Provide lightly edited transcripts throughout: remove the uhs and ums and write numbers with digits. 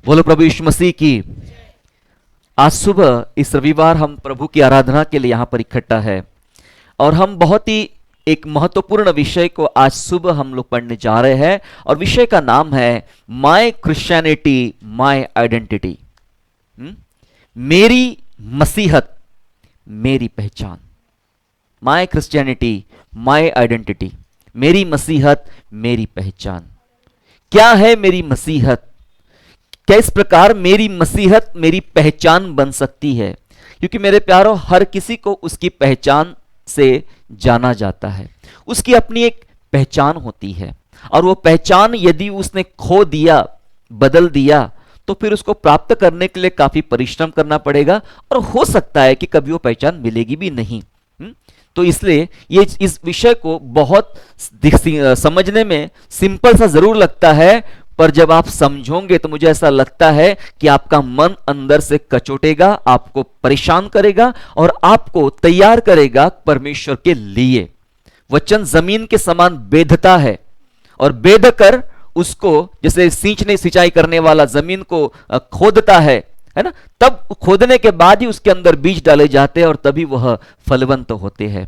बोलो प्रभु यीशु मसीह की। आज सुबह इस रविवार हम प्रभु की आराधना के लिए यहां पर इकट्ठा है और हम बहुत ही एक महत्वपूर्ण विषय को आज सुबह हम लोग पढ़ने जा रहे हैं और विषय का नाम है माय क्रिश्चियनिटी माय आइडेंटिटी। मेरी मसीहत मेरी पहचान। माय क्रिश्चियनिटी माय आइडेंटिटी, मेरी मसीहत मेरी पहचान। क्या है मेरी मसीहत? किस प्रकार मेरी मसीहत मेरी पहचान बन सकती है? क्योंकि मेरे प्यारों, हर किसी को उसकी पहचान से जाना जाता है। उसकी अपनी एक पहचान होती है और वो पहचान यदि उसने खो दिया, बदल दिया, तो फिर उसको प्राप्त करने के लिए काफी परिश्रम करना पड़ेगा और हो सकता है कि कभी वो पहचान मिलेगी भी नहीं। तो इसलिए ये इस विषय को बहुत समझने में सिंपल सा जरूर लगता है, पर जब आप समझोगे तो मुझे ऐसा लगता है कि आपका मन अंदर से कचोटेगा, आपको परेशान करेगा और आपको तैयार करेगा परमेश्वर के लिए। वचन जमीन के समान बेधता है और बेध कर उसको, जैसे सिंचाई करने वाला जमीन को खोदता है ना, तब खोदने के बाद ही उसके अंदर बीज डाले जाते हैं और तभी वह फलवंत होते हैं।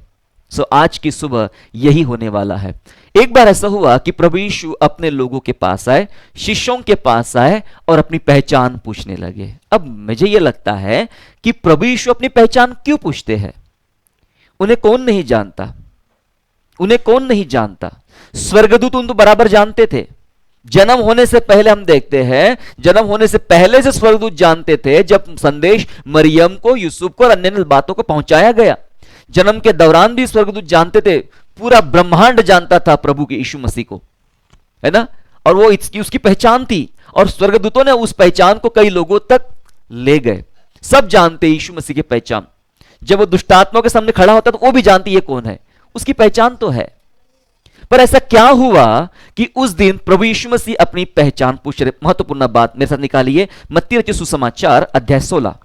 सो आज की सुबह यही होने वाला है। एक बार ऐसा हुआ कि प्रभु यीशु अपने लोगों के पास आए, शिष्यों के पास आए और अपनी पहचान पूछने लगे। अब मुझे यह लगता है कि प्रभु यीशु अपनी पहचान क्यों पूछते हैं? उन्हें कौन नहीं जानता? उन्हें कौन नहीं जानता? स्वर्गदूत उन तो बराबर जानते थे। जन्म होने से पहले हम देखते हैं, जन्म होने से पहले से स्वर्गदूत जानते थे। जब संदेश मरियम को, यूसुफ को और अन्य बातों को पहुंचाया गया, जन्म के दौरान भी स्वर्गदूत जानते थे। पूरा ब्रह्मांड जानता था प्रभु के यीशु मसीह को, है ना, और वो उसकी पहचान थी और स्वर्गदूतों ने उस पहचान को कई लोगों तक ले गए। सब जानते यीशु मसीह की पहचान। जब वो दुष्टात्माओं के सामने खड़ा होता तो वो भी जानती ये कौन है, उसकी पहचान तो है। पर ऐसा क्या हुआ कि उस दिन प्रभु यीशु मसीह अपनी पहचान पूछ रहे? महत्वपूर्ण बात मेरे साथ निकालिए, मत्ती रचित सुसमाचार अध्याय 16।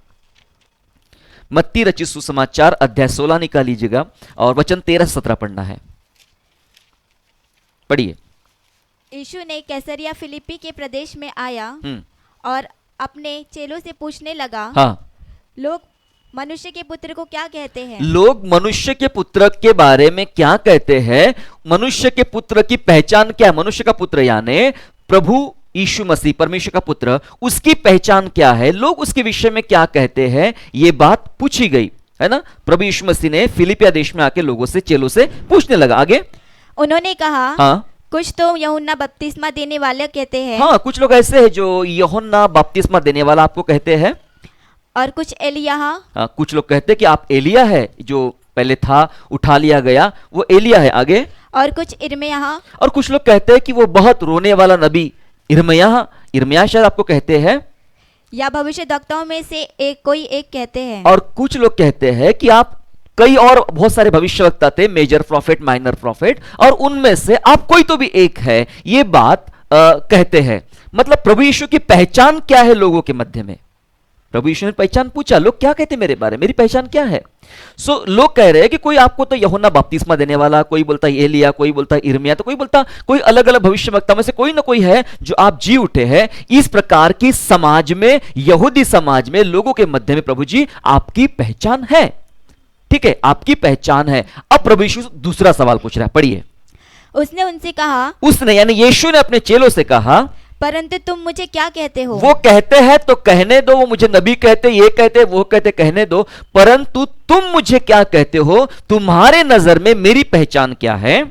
मत्ती रचित सुसमाचार अध्याय 16 निकालीजिएगा और वचन 13-17 पढ़ना है। पढ़िए। यीशु ने कैसरिया फिलिप्पी के प्रदेश में आया और अपने चेलों से पूछने लगा, हाँ, लोग मनुष्य के पुत्र को क्या कहते हैं? लोग मनुष्य के पुत्र के बारे में क्या कहते हैं? मनुष्य के पुत्र की पहचान क्या है? मनुष्य का पुत्र यानी प्रभु यीशु मसीह, परमेश्वर का पुत्र, उसकी पहचान क्या है? लोग उसके विषय में क्या कहते हैं? ये बात पूछी गई, है ना। प्रभु यीशु मसीह ने फिलिपिया देश में आके लोगों से, चेलों से पूछने लगा। आगे उन्होंने कहा, हाँ, कुछ तो यूहन्ना बपतिस्मा देने वाला कहते हैं। हाँ, कुछ लोग ऐसे हैं जो यूहन्ना बपतिस्मा देने वाला आपको कहते हैं, और कुछ एलिया। हाँ, कुछ लोग कहते हैं कि आप एलिया है, जो पहले था उठा लिया गया, वो एलिया है। आगे और कुछ इर्मिया। और कुछ लोग कहते हैं कि वो बहुत रोने वाला नबी इर्मिया शायद आपको कहते हैं, या भविष्यद्वक्ताओं में से कोई एक कहते हैं। और कुछ लोग कहते हैं कि आप, कई और बहुत सारे भविष्यवक्ता थे, मेजर प्रॉफिट, माइनर प्रॉफिट, और उनमें से आप कोई तो भी एक है, ये बात कहते हैं। मतलब प्रभु यीशु की पहचान क्या है लोगों के मध्य में? प्रभु यीशु ने पहचान पूछा, लोग क्या कहते हैं मेरे बारे में, मेरी पहचान क्या है? लोग कह रहे हैं कि कोई आपको तो यूहन्ना बपतिस्मा देने वाला, कोई बोलता है एलिया, कोई बोलता है इर्मिया, तो कोई बोलता कोई अलग अलग भविष्यवक्ता में से कोई ना कोई है जो आप जी उठे हैं। इस प्रकार की समाज में, यहूदी समाज में, लोगों के मध्य में प्रभु जी आपकी पहचान है। ठीक है, आपकी पहचान है। अब प्रभु यीशु दूसरा सवाल पूछ रहा है, पढ़िए। उसने उनसे कहा, उसने यानी यीशु ने अपने चेलों से कहा, परंतु तुम मुझे क्या कहते हो? वो कहते हैं तो कहने दो, वो मुझे नबी कहते, ये कहते, वो कहते, कहने दो, परंतु तुम मुझे क्या कहते हो? तुम्हारे नजर में मेरी पहचान क्या है?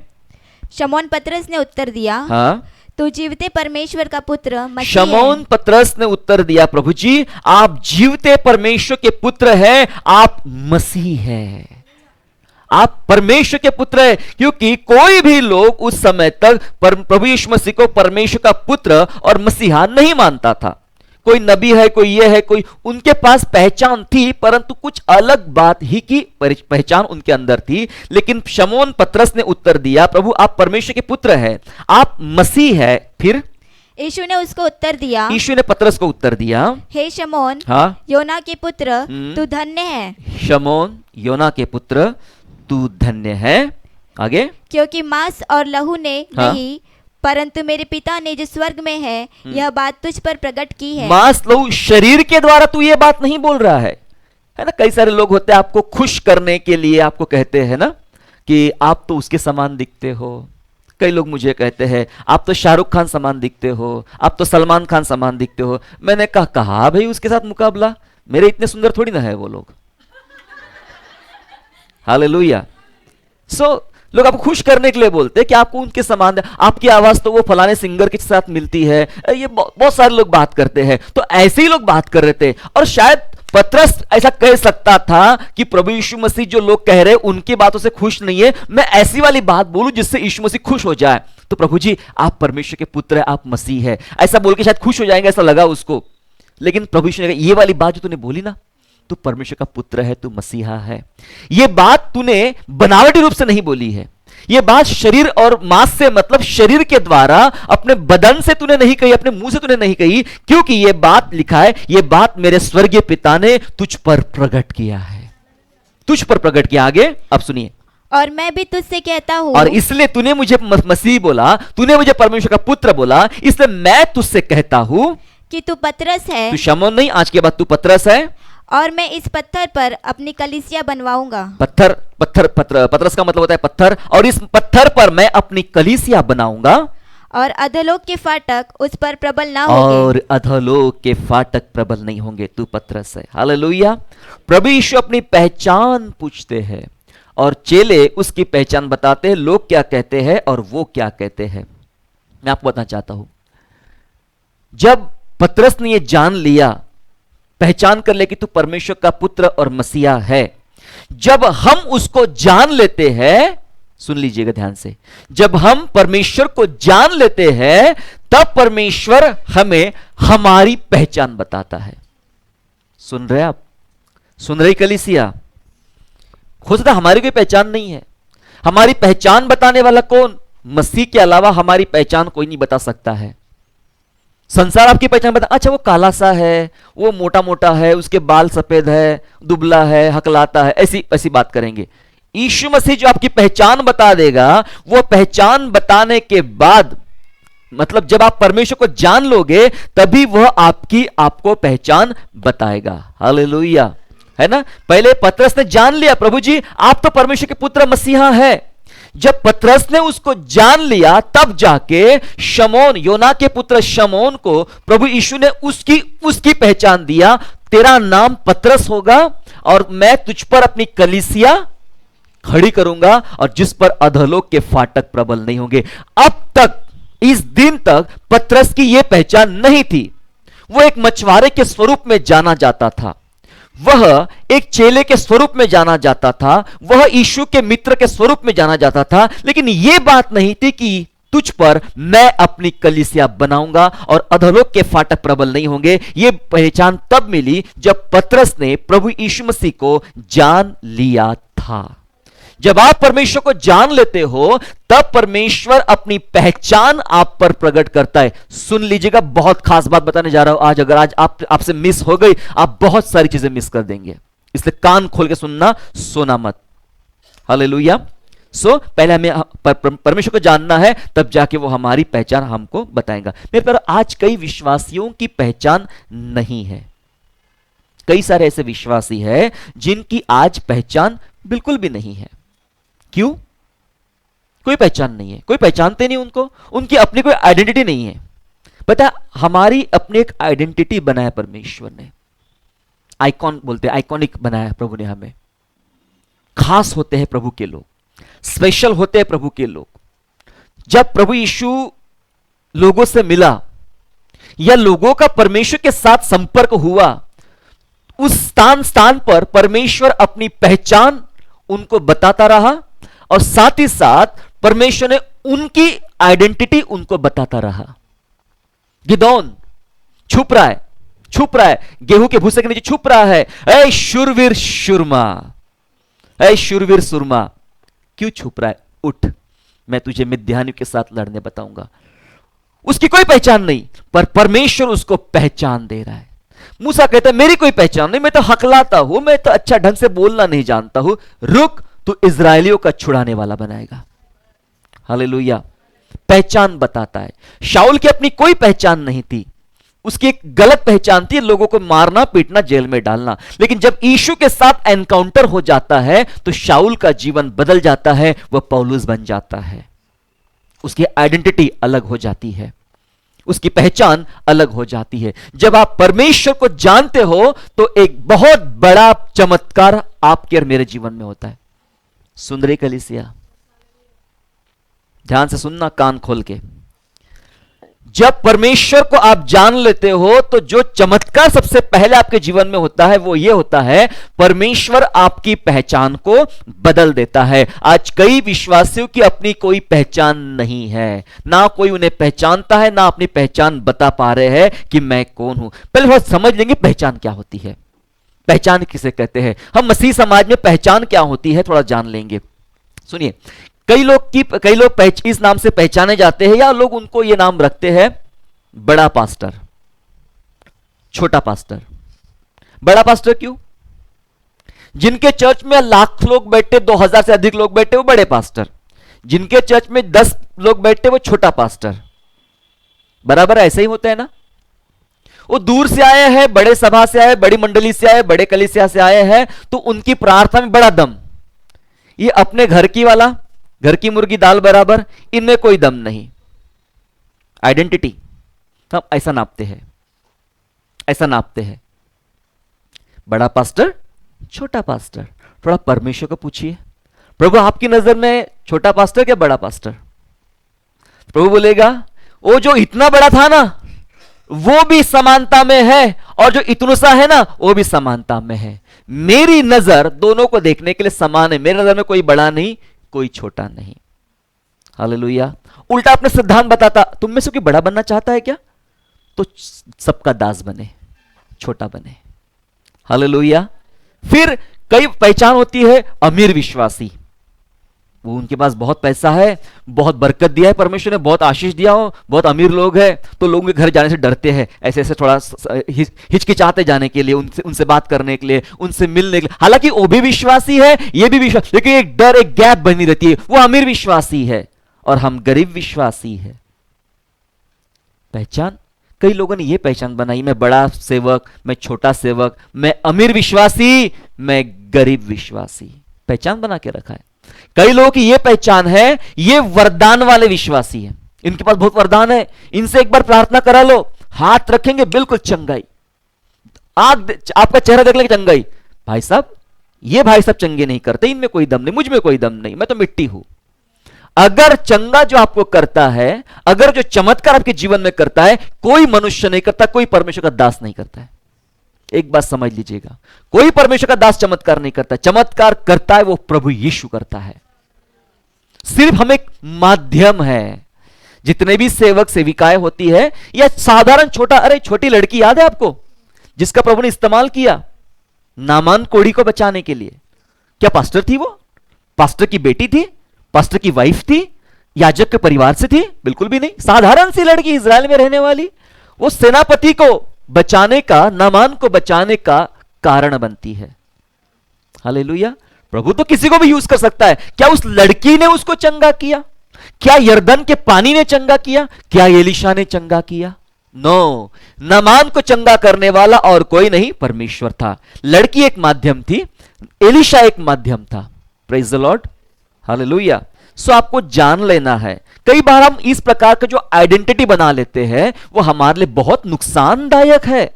शमौन पतरस ने उत्तर दिया, हाँ, तू जीवते परमेश्वर का पुत्र मसीह शमौन पतरस ने उत्तर दिया, प्रभु जी आप जीवते परमेश्वर के पुत्र हैं, आप मसीह हैं, आप परमेश्वर के पुत्र हैं। क्योंकि कोई भी लोग उस समय तक प्रभु यीशु मसीह को परमेश्वर का पुत्र और मसीहा नहीं मानता था। कोई नबी है, कोई ये है, कोई, उनके पास पहचान थी, परंतु कुछ अलग बात ही की पहचान उनके अंदर थी। लेकिन शमौन पतरस ने उत्तर दिया, प्रभु आप परमेश्वर के पुत्र हैं, आप मसीह है। फिर यीशु ने उसको उत्तर दिया, यीशु ने पतरस को उत्तर दिया, हे शमौन, हाँ, योना के पुत्र, तू धन्य है। शमौन योना के पुत्र तू धन्य है। आगे, क्योंकि मांस और लहू ने हाँ, नहीं परंतु मेरे पिता ने जो स्वर्ग में है यह बात तुझ पर प्रकट की है। मांस लहू शरीर के द्वारा तू ये बात नहीं बोल रहा है ना। कई सारे लोग होते हैं आपको खुश करने के लिए आपको कहते हैं ना कि आप तो उसके समान दिखते हो। कई लोग मुझे कहते हैं आप तो शाहरुख खान समान दिखते हो, आप तो सलमान खान समान दिखते हो। मैंने कहा भाई उसके साथ मुकाबला, मेरे इतने सुंदर थोड़ी ना है वो लोग। हालेलुया। लोग आपको खुश करने के लिए बोलते हैं कि आपको उनके समान, आपकी आवाज तो वो फलाने सिंगर के साथ मिलती है। ये बहुत सारे लोग बात करते हैं। तो ऐसे ही लोग बात कर रहे थे और शायद पतरस ऐसा कह सकता था कि प्रभु यीशु मसीह जो लोग कह रहे हैं उनकी बातों से खुश नहीं है, मैं ऐसी वाली बात बोलूं जिससे यीशु मसीह खुश हो जाए। तो प्रभु जी आप परमेश्वर के पुत्र है, आप मसीह है, ऐसा बोल के शायद खुश हो जाएंगे, ऐसा लगा उसको। लेकिन प्रभु यीशु ने कहा ये वाली बात जो तूने बोली ना, तू परमेश्वर का पुत्र है, तू मसीहा है, ये बात तूने बनावटी रूप से नहीं बोली है। ये बात शरीर और मांस से मतलब शरीर के द्वारा अपने बदन से तूने नहीं कही, अपने मुंह से तूने नहीं कही, क्योंकि ये बात लिखा है, ये बात मेरे स्वर्गीय पिता ने तुझ पर प्रकट किया है, तुझ पर प्रकट किया। आगे अब सुनिए। और मैं भी तुझसे कहता हूं, और इसलिए तूने मुझे मसीह बोला, तूने मुझे परमेश्वर का पुत्र बोला, इसलिए मैं तुझसे कहता हूं कि तू पतरस है, तू शमौन नहीं, आज के बाद तू पतरस है, और मैं इस पत्थर पर अपनी कलीसिया बनवाऊंगा। पत्थर, पतरस का मतलब होता है पत्थर, और इस पत्थर पर मैं अपनी कलीसिया बनाऊंगा और अधोलोक के फाटक उस पर प्रबल ना होंगे। और अधोलोक के फाटक प्रबल नहीं होंगे। तू पतरस है। हालेलुया। प्रभु यीशु अपनी पहचान पूछते हैं और चेले उसकी पहचान बताते हैं। लोग क्या कहते हैं और वो क्या कहते हैं, मैं आपको बताना चाहता हूं। जब पतरस ने यह जान लिया, पहचान कर ले कि तू परमेश्वर का पुत्र और मसीहा है, जब हम उसको जान लेते हैं, सुन लीजिएगा ध्यान से, जब हम परमेश्वर को जान लेते हैं तब परमेश्वर हमें हमारी पहचान बताता है। सुन रहे आप? सुन रही कलीसिया? हो सकता हमारी कोई पहचान नहीं है। हमारी पहचान बताने वाला कौन? मसीह के अलावा हमारी पहचान कोई नहीं बता सकता है। संसार आपकी पहचान बता, अच्छा वो काला सा है, वो मोटा मोटा है, उसके बाल सफेद है, दुबला है, हकलाता है, ऐसी ऐसी बात करेंगे। यीशु मसीह जो आपकी पहचान बता देगा, वो पहचान बताने के बाद, मतलब जब आप परमेश्वर को जान लोगे तभी वह आपको पहचान बताएगा। हालेलुया, है ना। पहले पतरस ने जान लिया, प्रभु जी आप तो परमेश्वर के पुत्र मसीहा है। जब पतरस ने उसको जान लिया तब जाके शमौन, योना के पुत्र शमौन को प्रभु यीशु ने उसकी पहचान दिया। तेरा नाम पतरस होगा और मैं तुझ पर अपनी कलीसिया खड़ी करूंगा और जिस पर अधोलोक के फाटक प्रबल नहीं होंगे। अब तक, इस दिन तक पतरस की यह पहचान नहीं थी। वो एक मछुआरे के स्वरूप में जाना जाता था, वह एक चेले के स्वरूप में जाना जाता था, वह यीशु के मित्र के स्वरूप में जाना जाता था। लेकिन यह बात नहीं थी कि तुझ पर मैं अपनी कलीसिया बनाऊंगा और अधोलोक के फाटक प्रबल नहीं होंगे। यह पहचान तब मिली जब पतरस ने प्रभु यीशु मसीह को जान लिया था। जब आप परमेश्वर को जान लेते हो तब परमेश्वर अपनी पहचान आप पर प्रकट करता है। सुन लीजिएगा, बहुत खास बात बताने जा रहा हूं आज। अगर आज आपसे मिस हो गई, आप बहुत सारी चीजें मिस कर देंगे, इसलिए कान खोल के सुनना, सोना मत। हालेलुया। पहले हमें परमेश्वर को जानना है, तब जाके वो हमारी पहचान हमको बताएगा। मेरे पर आज कई विश्वासियों की पहचान नहीं है। कई सारे ऐसे विश्वासी हैं जिनकी आज पहचान बिल्कुल भी नहीं है। क्यों? कोई पहचान नहीं है, कोई पहचानते नहीं उनको, उनकी अपनी कोई आइडेंटिटी नहीं है। पता है, हमारी अपनी एक आइडेंटिटी बनाया परमेश्वर ने, आइकॉन बोलते हैं, आइकॉनिक बनाया प्रभु ने हमें। खास होते हैं प्रभु के लोग, स्पेशल होते हैं प्रभु के लोग। जब प्रभु यीशु लोगों से मिला या लोगों का परमेश्वर के साथ संपर्क हुआ, उस स्थान पर परमेश्वर अपनी पहचान उनको बताता रहा और साथ ही साथ परमेश्वर ने उनकी आइडेंटिटी उनको बताता रहा। गिदोन छुप रहा है, गेहूं के भूसे के नीचे छुप रहा है। ऐ शूरवीर सुरमा, ऐ शूरवीर सुरमा, क्यों छुप रहा है? उठ, मैं तुझे मिद्यानियों के साथ लड़ने बताऊंगा। उसकी कोई पहचान नहीं, पर परमेश्वर उसको पहचान दे रहा है। मूसा कहता है मेरी कोई पहचान नहीं, मैं तो हकलाता हूं, मैं तो अच्छा ढंग से बोलना नहीं जानता हूं। रुक, तू इजरायलियों का छुड़ाने वाला बनाएगा। हालेलुया। पहचान बताता है। शाऊल की अपनी कोई पहचान नहीं थी, उसकी एक गलत पहचान थी, लोगों को मारना पीटना जेल में डालना। लेकिन जब यीशु के साथ एनकाउंटर हो जाता है तो शाऊल का जीवन बदल जाता है, वह पौलुस बन जाता है। उसकी आइडेंटिटी अलग हो जाती है, उसकी पहचान अलग हो जाती है। जब आप परमेश्वर को जानते हो तो एक बहुत बड़ा चमत्कार आपके और मेरे जीवन में होता है। सुन रही कलीसिया, ध्यान से सुनना, कान खोल के। जब परमेश्वर को आप जान लेते हो तो जो चमत्कार सबसे पहले आपके जीवन में होता है वो ये होता है, परमेश्वर आपकी पहचान को बदल देता है। आज कई विश्वासियों की अपनी कोई पहचान नहीं है, ना कोई उन्हें पहचानता है, ना अपनी पहचान बता पा रहे हैं कि मैं कौन हूं। पहले थोड़ा समझ लेंगे पहचान क्या होती है, पहचान किसे कहते हैं। हम मसीह समाज में पहचान क्या होती है थोड़ा जान लेंगे। सुनिए, कई लोग इस नाम से पहचाने जाते हैं, या लोग उनको ये नाम रखते हैं, बड़ा पास्टर, छोटा पास्टर। बड़ा पास्टर क्यों? जिनके चर्च में लाख लोग बैठे, 2000 से अधिक लोग बैठे, वो बड़े पास्टर। जिनके चर्च में 10 लोग बैठे, वो छोटा पास्टर। बराबर ऐसे ही होता है ना। वो दूर से आए हैं, बड़े सभा से आए, बड़ी मंडली से आए, बड़े कलीसिया से आए हैं, तो उनकी प्रार्थना में बड़ा दम। ये अपने घर की वाला, घर की मुर्गी दाल बराबर, इनमें कोई दम नहीं। आइडेंटिटी हम ऐसा नापते हैं, ऐसा नापते हैं। बड़ा पास्टर, छोटा पास्टर। थोड़ा परमेश्वर को पूछिए, प्रभु आपकी नजर में छोटा पास्टर क्या बड़ा पास्टर? प्रभु बोलेगा, वो जो इतना बड़ा था ना वो भी समानता में है, और जो इतना सा है ना वो भी समानता में है। मेरी नजर दोनों को देखने के लिए समान है। मेरी नजर में कोई बड़ा नहीं, कोई छोटा नहीं। हालेलुया। उल्टा अपने सिद्धांत बताता, तुम में से कोई बड़ा बनना चाहता है क्या? तो सबका दास बने, छोटा बने। हालेलुया। फिर कई पहचान होती है अमीर विश्वासी। वो उनके पास बहुत पैसा है, बहुत बरकत दिया है परमेश्वर ने, बहुत आशीष दिया हो, बहुत अमीर लोग हैं, तो लोगों के घर जाने से डरते हैं, ऐसे ऐसे थोड़ा हिचकिचाते जाने के लिए, उनसे बात करने के लिए, उनसे मिलने के लिए। हालांकि वो भी विश्वासी है, ये भी विश्वास, लेकिन एक डर, एक गैप बनी रहती है। वो अमीर विश्वासी है और हम गरीब विश्वासी है। पहचान, कई लोगों ने यह पहचान बनाई, मैं बड़ा सेवक, मैं छोटा सेवक, मैं अमीर विश्वासी, मैं गरीब विश्वासी। पहचान बना के रखा है। कई लोगों की यह पहचान है, ये वरदान वाले विश्वासी हैं, इनके पास बहुत वरदान है, इनसे एक बार प्रार्थना करा लो, हाथ रखेंगे बिल्कुल चंगाई, आपका चेहरा देख लेंगे चंगाई। भाई साहब, ये भाई साहब चंगे नहीं करते, इनमें कोई दम नहीं, मुझ में कोई दम नहीं, मैं तो मिट्टी हूं। अगर चंगा जो आपको करता है, अगर जो चमत्कार आपके जीवन में करता है, कोई मनुष्य नहीं करता, कोई परमेश्वर का दास नहीं करता है। एक बात समझ लीजिएगा, कोई परमेश्वर का दास चमत्कार नहीं करता, चमत्कार करता है वो प्रभु यीशु करता है। सिर्फ हम एक माध्यम है। जितने भी सेवक सेविकाएं होती है, या साधारण छोटा, अरे छोटी लड़की याद है आपको जिसका प्रभु ने इस्तेमाल किया नामान कोढ़ी को बचाने के लिए? क्या पास्टर थी वो? पास्टर की बेटी थी? पास्टर की वाइफ थी? याजक के परिवार से थी? बिल्कुल भी नहीं। साधारण सी लड़की, इजराइल में रहने वाली, वो सेनापति को बचाने का, नामान को बचाने का कारण बनती है। हालेलुया। प्रभु तो किसी को भी यूज कर सकता है। क्या उस लड़की ने उसको चंगा किया? क्या यरदन के पानी ने चंगा किया? क्या एलीशा ने चंगा किया? नो, नामान को चंगा करने वाला और कोई नहीं, परमेश्वर था। लड़की एक माध्यम थी, एलीशा एक माध्यम था। Praise the Lord. हालेलुया। सो आपको जान लेना है। कई बार हम इस प्रकार का जो आइडेंटिटी बना लेते हैं वो हमारे लिए बहुत नुकसानदायक है,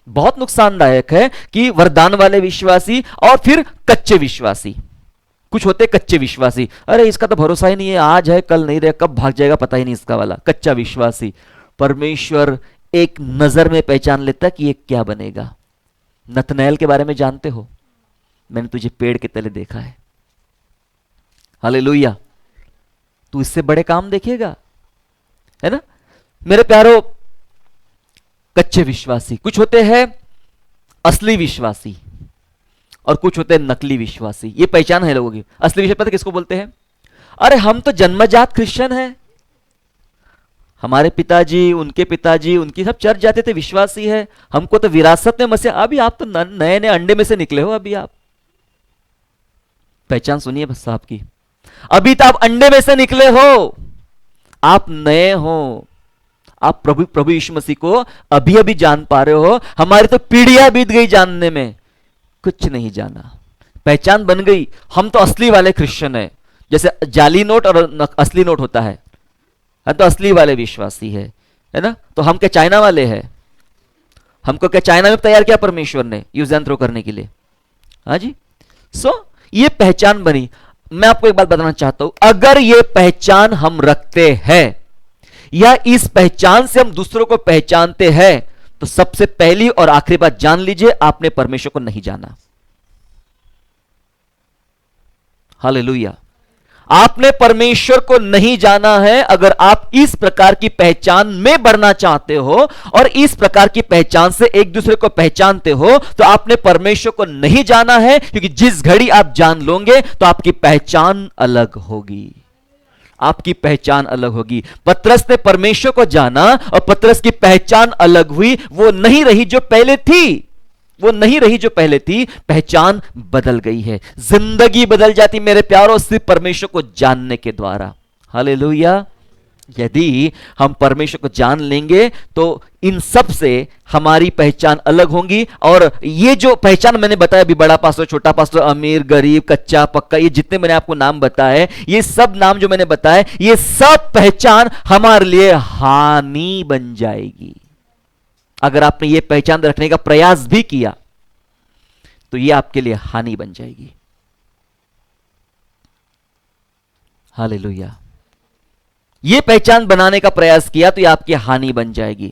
बहुत नुकसानदायक है। कि वरदान वाले विश्वासी और फिर कच्चे विश्वासी। कुछ होते कच्चे विश्वासी, अरे इसका तो भरोसा ही नहीं है, आज है कल नहीं रहे, कब भाग जाएगा पता ही नहीं इसका वाला, कच्चा विश्वासी। परमेश्वर एक नजर में पहचान लेता कि ये क्या बनेगा। नतनएल के बारे में जानते हो? मैंने तुझे पेड़ के तले देखा है। हालेलुया। तू इससे बड़े काम देखेगा, है ना मेरे प्यारो। कच्चे विश्वासी, कुछ होते हैं असली विश्वासी और कुछ होते हैं नकली विश्वासी। ये पहचान है लोगों की। असली विश्वासी पता किसको बोलते हैं? अरे हम तो जन्मजात क्रिश्चियन हैं, हमारे पिताजी, उनके पिताजी, उनकी सब चर्च जाते थे, विश्वासी है, हमको तो विरासत में मसीहा। अभी आप तो नए नए अंडे में से निकले हो। अभी आप पहचान सुनिए बस साहब की, अभी तो आप अंडे में से निकले हो, आप नए हो, आप प्रभु यीशु मसीह को अभी अभी जान पा रहे हो। हमारी तो पीढ़ियां बीत गई जानने में, कुछ नहीं जाना, पहचान बन गई। हम तो असली वाले क्रिश्चियन है, जैसे जाली नोट और असली नोट होता है, हम तो असली वाले विश्वासी है ना। तो हम क्या चाइना वाले हैं? हमको क्या चाइना में तैयार किया परमेश्वर ने यूज एंड थ्रो करने के लिए? हाँ जी। ये पहचान बनी। मैं आपको एक बात बताना चाहता हूं, अगर ये पहचान हम रखते हैं या इस पहचान से हम दूसरों को पहचानते हैं, तो सबसे पहली और आखिरी बात जान लीजिए, आपने परमेश्वर को नहीं जाना। हालेलुया। आपने परमेश्वर को नहीं जाना है। अगर आप इस प्रकार की पहचान में बढ़ना चाहते हो और इस प्रकार की पहचान से एक दूसरे को पहचानते हो, तो आपने परमेश्वर को नहीं जाना है, क्योंकि जिस घड़ी आप जान लोगे तो आपकी पहचान अलग होगी। आपकी पहचान अलग होगी। पतरस ने परमेश्वर को जाना और पतरस की पहचान अलग हुई, वो नहीं रही जो पहले थी, वो नहीं रही जो पहले थी। पहचान बदल गई है। जिंदगी बदल जाती मेरे प्यारों, सिर्फ परमेश्वर को जानने के द्वारा। हालेलुया। यदि हम परमेश्वर को जान लेंगे तो इन सब से हमारी पहचान अलग होगी। और ये जो पहचान मैंने बताया अभी, बड़ा पास्टर, छोटा पास्टर, अमीर, गरीब, कच्चा, पक्का, ये जितने मैंने आपको नाम बताए, ये सब नाम जो मैंने बताए, ये सब पहचान हमारे लिए हानि बन जाएगी। अगर आपने ये पहचान रखने का प्रयास भी किया तो ये आपके लिए हानि बन जाएगी। हालेलुया। ये पहचान बनाने का प्रयास किया तो ये आपकी हानि बन जाएगी।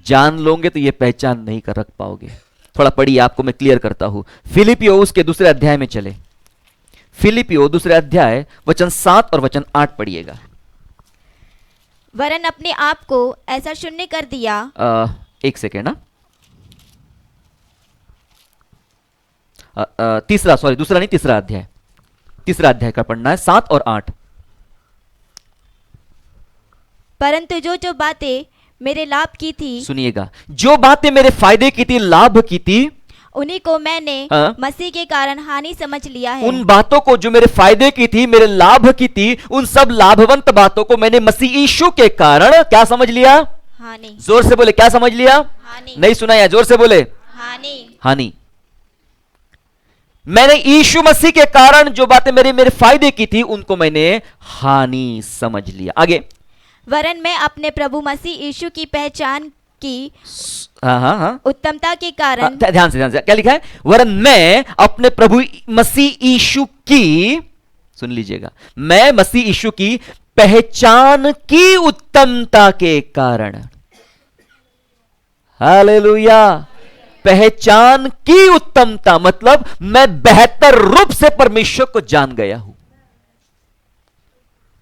जान लोगे तो ये पहचान नहीं कर रख पाओगे। थोड़ा पढ़िए, आपको मैं क्लियर करता हूं। फिलिपियो उसके दूसरे अध्याय में चले। फिलिपियो दूसरे अध्याय वचन 7 और वचन 8 पढ़िएगा। वरन अपने आप को ऐसा शून्य कर दिया। एक सेकेंड ना, तीसरा, सॉरी दूसरा नहीं, तीसरा अध्याय, तीसरा अध्याय का पढ़ना है, 7 और 8। परंतु जो जो बातें मेरे लाभ की थी, सुनिएगा, जो बातें मेरे फायदे की थी, लाभ की थी, उन्हीं को मैंने मसीह के कारण हानि समझ लिया है। उन बातों को जो मेरे फायदे की थी, मेरे लाभ की थी, उन सब लाभवंत बातों को मैंने मसीह यीशु के कारण क्या समझ लिया? हानि। जोर से बोले, क्या समझ लिया? हानि। नहीं सुना या? जोर से बोले। हानि। हानि। मैंने यीशु मसीह के कारण जो बातें मेरे फायदे की थी, उनको मैंने हानि समझ लिया। आगे। वरन मैं अपने प्रभु मसीह यीशु की पहचान की हाँ, उत्तमता के कारण, ध्यान से क्या लिखा है? वरन मैं अपने प्रभु मसीह यीशु की, सुन लीजिएगा, मैं मसीह यीशु की पहचान की उत्तमता के कारण। हालेलुया। पहचान की उत्तमता मतलब मैं बेहतर रूप से परमेश्वर को जान गया हूं।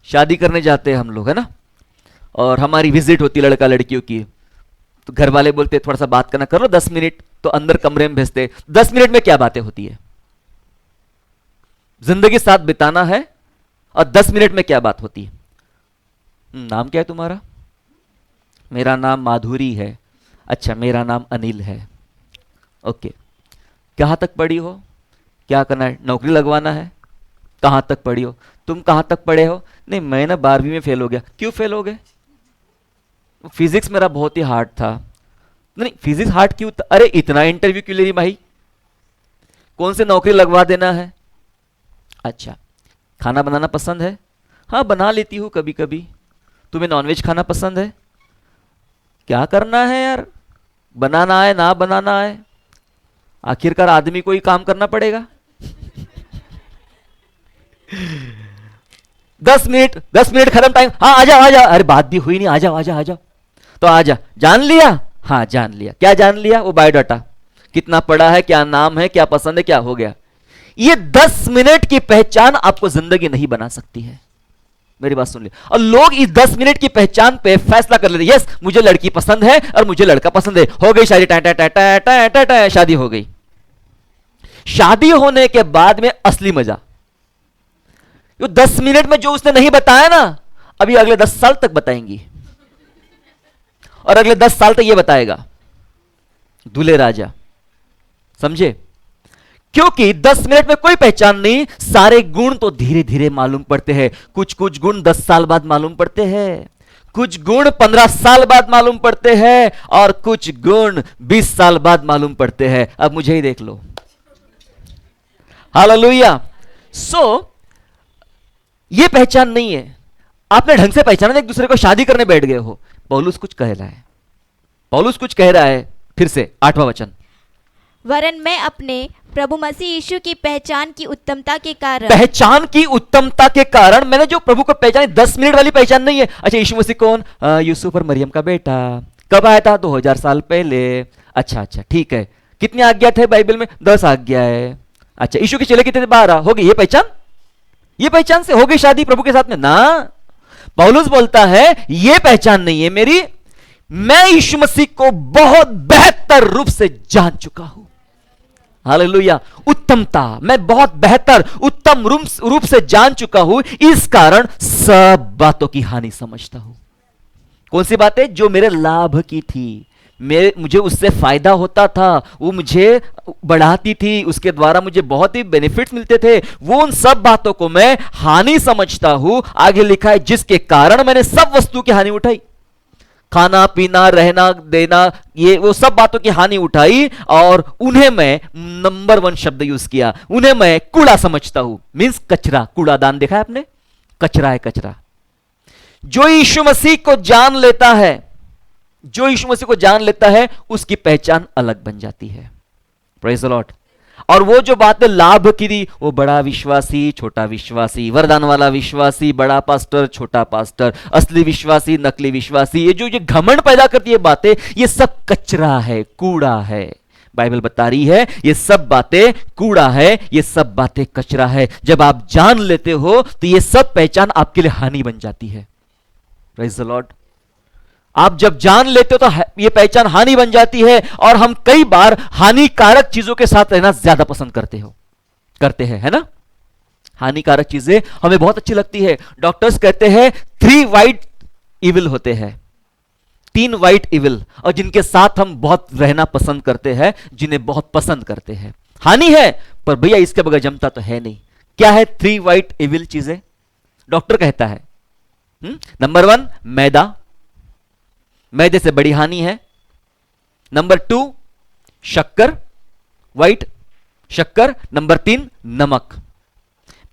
शादी करने जाते हैं हम लोग, है ना, और हमारी विजिट होती है लड़का लड़कियों की, तो घर वाले बोलते थोड़ा सा बात करना, करो 10 मिनट, तो अंदर कमरे में भेजते। 10 मिनट में क्या बातें होती है? जिंदगी साथ बिताना है, और 10 मिनट में क्या बात होती है? नाम क्या है तुम्हारा? मेरा नाम माधुरी है। अच्छा, मेरा नाम अनिल है। ओके, कहां तक पढ़ी हो? क्या करना है? नौकरी लगवाना है? कहां तक पढ़ी हो? तुम कहां तक पढ़े हो? नहीं, मैं ना 12वीं में फेल हो गया। क्यों फेल हो गए? फिजिक्स मेरा बहुत ही हार्ड था। नहीं, फिजिक्स हार्ड क्यों था? अरे इतना इंटरव्यू क्यों ले रही भाई? कौन से नौकरी लगवा देना है? अच्छा, खाना बनाना पसंद है? हाँ, बना लेती हूं कभी कभी। तुम्हें नॉनवेज खाना पसंद है? क्या करना है यार, बनाना है ना बनाना है, आखिरकार आदमी को ही काम करना पड़ेगा। 10 मिनट खत्म टाइम। हाँ, आजा आजा। अरे बात भी हुई नहीं, आजा आजा आजा। तो आजा। जान लिया? हाँ जान लिया। क्या जान लिया? वो बायोडाटा, कितना पढ़ा है, क्या नाम है, क्या पसंद है, क्या हो गया। ये 10 मिनट की पहचान आपको जिंदगी नहीं बना सकती है। मेरी बात सुन ली। और लोग इस 10 मिनट की पहचान पे फैसला कर लेते, यस मुझे लड़की पसंद है और मुझे लड़का पसंद है, हो गई शादी, टा टा टा टा टा टा टा, शादी हो गई। शादी होने के बाद में असली मजा, जो 10 मिनट में जो उसने नहीं बताया ना, अभी अगले 10 साल तक बताएंगी, और अगले 10 साल तक ये बताएगा। दूल्हे राजा, समझे? क्योंकि 10 मिनट में कोई पहचान नहीं, सारे गुण तो धीरे धीरे मालूम पड़ते हैं। कुछ कुछ गुण 10 साल बाद मालूम पड़ते हैं। कुछ गुण 15 साल बाद मालूम पड़ते हैं और कुछ गुण 20 साल बाद मालूम पड़ते हैं। अब मुझे ही देख लो। हालेलुया। ये पहचान नहीं है। आपने ढंग से पहचाना, एक दूसरे को शादी करने बैठ गए हो। पौलुस कुछ कह रहा है, पौलुस कुछ कह रहा है। फिर से 8वां वचन, वरन मैं अपने प्रभु मसीह यीशु की पहचान की उत्तमता के कारण, पहचान की उत्तमता के कारण मैंने जो प्रभु को पहचानी, 10 मिनट वाली पहचान नहीं है। अच्छा, यीशु मसीह कौन? यूसुफ और मरियम का बेटा। कब आया था? 2000 साल पहले। अच्छा, ठीक है। कितनी आज्ञा थे बाइबल में? 10 आज्ञा है। अच्छा, यीशु के चेले कितने थे? 12। हो गई ये पहचान? ये पहचान से हो गई शादी प्रभु के साथ में ना? पौलुस बोलता है ये पहचान नहीं है मेरी, मैं यीशु मसीह को बहुत बेहतर रूप से जान चुका हूं। हालेलुया। उत्तमता, मैं बहुत बेहतर उत्तम रूप से जान चुका हूं, इस कारण सब बातों की हानि समझता हूं। कौन सी बातें? जो मेरे लाभ की थी, मुझे उससे फायदा होता था, वो मुझे बढ़ाती थी, उसके द्वारा मुझे बहुत ही बेनिफिट्स मिलते थे, वो उन सब बातों को मैं हानि समझता हूं। आगे लिखा है जिसके कारण मैंने सब वस्तु की हानि उठाई। खाना पीना रहना देना, ये वो सब बातों की हानि उठाई और उन्हें मैं, नंबर 1 शब्द यूज किया, उन्हें मैं कूड़ा समझता हूं। मींस कचरा। कूड़ादान देखा है आपने? कचरा है, कचरा। जो यीशु मसीह को जान लेता है, जो यीशु मसीह को जान लेता है, उसकी पहचान अलग बन जाती है। Praise the Lord. और वो जो बातें लाभ की थी, वो बड़ा विश्वासी छोटा विश्वासी, वरदान वाला विश्वासी बड़ा पास्टर छोटा पास्टर, असली विश्वासी नकली विश्वासी, ये जो ये घमंड पैदा करती है बातें, ये सब कचरा है, कूड़ा है। बाइबल बता रही है ये सब बातें कूड़ा है, ये सब बातें कचरा है। जब आप जान लेते हो तो ये सब पहचान आपके लिए हानि बन जाती है। Praise the Lord. आप जब जान लेते हो तो ये पहचान हानि बन जाती है, और हम कई बार हानिकारक चीजों के साथ रहना ज्यादा पसंद करते हैं, है ना? हानिकारक चीजें हमें बहुत अच्छी लगती है। डॉक्टर्स कहते हैं 3 वाइट इविल होते हैं, 3 वाइट इविल, और जिनके साथ हम बहुत रहना पसंद करते हैं, जिन्हें बहुत पसंद करते हैं। हानि है पर भैया इसके बगैर जमता तो है नहीं। क्या है 3 वाइट इविल चीजें? डॉक्टर कहता है नंबर 1 मैदा, मैदे से बड़ी हानि है। नंबर 2 शक्कर, वाइट शक्कर। नंबर 3 नमक।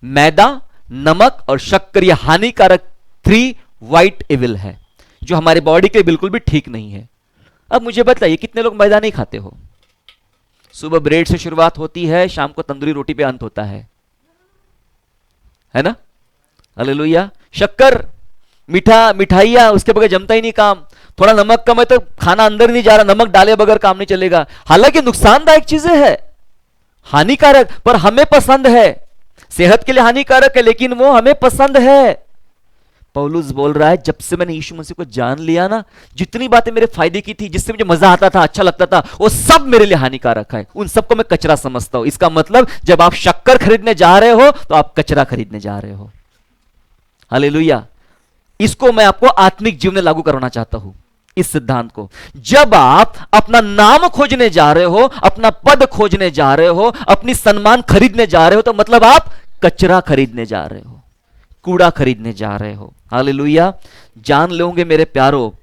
मैदा, नमक और शक्कर, यह हानिकारक 3 वाइट इविल है, जो हमारे बॉडी के लिए बिल्कुल भी ठीक नहीं है। अब मुझे बताइए कितने लोग मैदा नहीं खाते हो? सुबह ब्रेड से शुरुआत होती है, शाम को तंदूरी रोटी पे अंत होता है ना? हालेलुया। शक्कर, मिठाइयां, उसके बगैर जमता ही नहीं काम। थोड़ा नमक कम है तो खाना अंदर नहीं जा रहा, नमक डाले बगैर काम नहीं चलेगा। हालांकि नुकसानदायक चीजें है, हानिकारक, पर हमें पसंद है। सेहत के लिए हानिकारक है लेकिन वो हमें पसंद है। पौलुस बोल रहा है जब से मैंने यीशु मसीह को जान लिया ना, जितनी बातें मेरे फायदे की थी, जिससे मुझे मजा आता था, अच्छा लगता था, वो सब मेरे लिए हानिकारक है। उन सबको मैं कचरा समझता हूं। इसका मतलब जब आप शक्कर खरीदने जा रहे हो तो आप कचरा खरीदने जा रहे हो। हालेलुया। इसको मैं आपको आत्मिक जीवन में लागू करना चाहता हूं, इस सिद्धांत को। जब आप अपना नाम खोजने जा रहे हो, अपना पद खोजने जा रहे हो, अपनी सम्मान खरीदने जा रहे हो, तो मतलब आप कचरा खरीदने जा रहे हो, कूड़ा खरीदने जा रहे हो। हालेलुया। जान लोगे मेरे प्यारो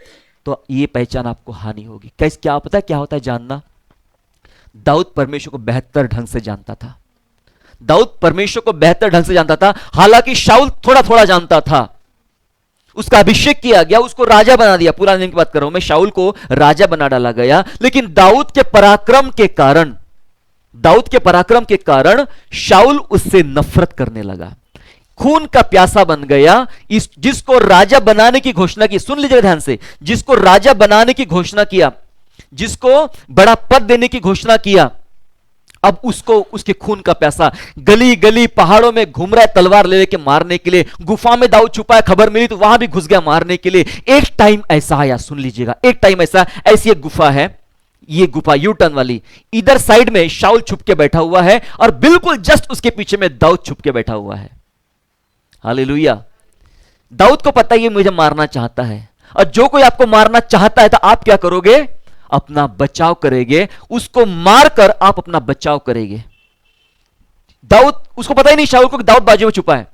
तो ये पहचान आपको हानि होगी। क्या पता है क्या होता है जानना? दाऊद परमेश्वर को बेहतर ढंग से जानता था। दाऊद परमेश्वर को बेहतर ढंग से जानता था। हालांकि शाऊल थोड़ा थोड़ा जानता था। उसका अभिषेक किया गया, उसको राजा बना दिया। पुराने नियम की बात कर रहा हूं मैं, शाऊल को राजा बना डाला गया। लेकिन दाऊद के पराक्रम के कारण शाऊल उससे नफरत करने लगा, खून का प्यासा बन गया। जिसको राजा बनाने की घोषणा की, सुन लीजिए ध्यान से, जिसको राजा बनाने की घोषणा किया, जिसको बड़ा पद देने की घोषणा किया, अब उसको उसके खून का प्यासा, गली गली पहाड़ों में घूम रहा है तलवार ले लेके मारने के लिए। गुफा में दाऊद छुपा है, खबर मिली तो वहां भी घुस गया मारने के लिए। एक टाइम ऐसा आया, सुन लीजिएगा, एक टाइम ऐसी एक गुफा है, ये गुफा यू टर्न वाली, इधर साइड में शाऊल छुप के बैठा हुआ है और बिल्कुल जस्ट उसके पीछे में दाऊद छुप के बैठा हुआ है। हालेलुया। दाऊद को पता है ये मुझे मारना चाहता है, और जो कोई आपको मारना चाहता है तो आप क्या करोगे? अपना बचाव करेंगे, उसको मारकर आप अपना बचाव करेंगे। दाऊद, उसको पता ही नहीं शाऊल को दाऊद बाजू में छुपा है।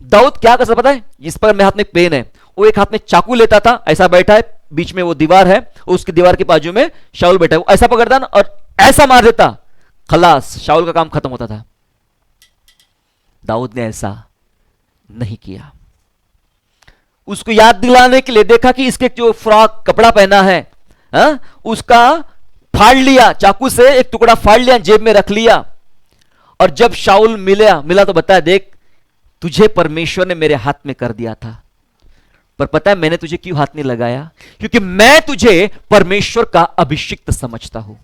दाऊद क्या कर सकता पता है? जिस पर मेरे हाथ में पेन है, वो एक हाथ में चाकू लेता था, ऐसा बैठा है, बीच में वो दीवार है, उसकी दीवार के बाजू में शाऊल बैठा है, वो ऐसा पकड़ता ना और ऐसा मार देता, खलास, शाऊल का काम खत्म होता था। दाऊद ने ऐसा नहीं किया। उसको याद दिलाने के लिए देखा कि इसके जो फ्रॉक कपड़ा पहना है, उसका फाड़ लिया, चाकू से एक टुकड़ा फाड़ लिया, जेब में रख लिया। और जब शाऊल मिला तो बताया, देख तुझे परमेश्वर ने मेरे हाथ में कर दिया था, पर पता है मैंने तुझे क्यों हाथ नहीं लगाया? क्योंकि मैं तुझे परमेश्वर का अभिषिक्त समझता हूं।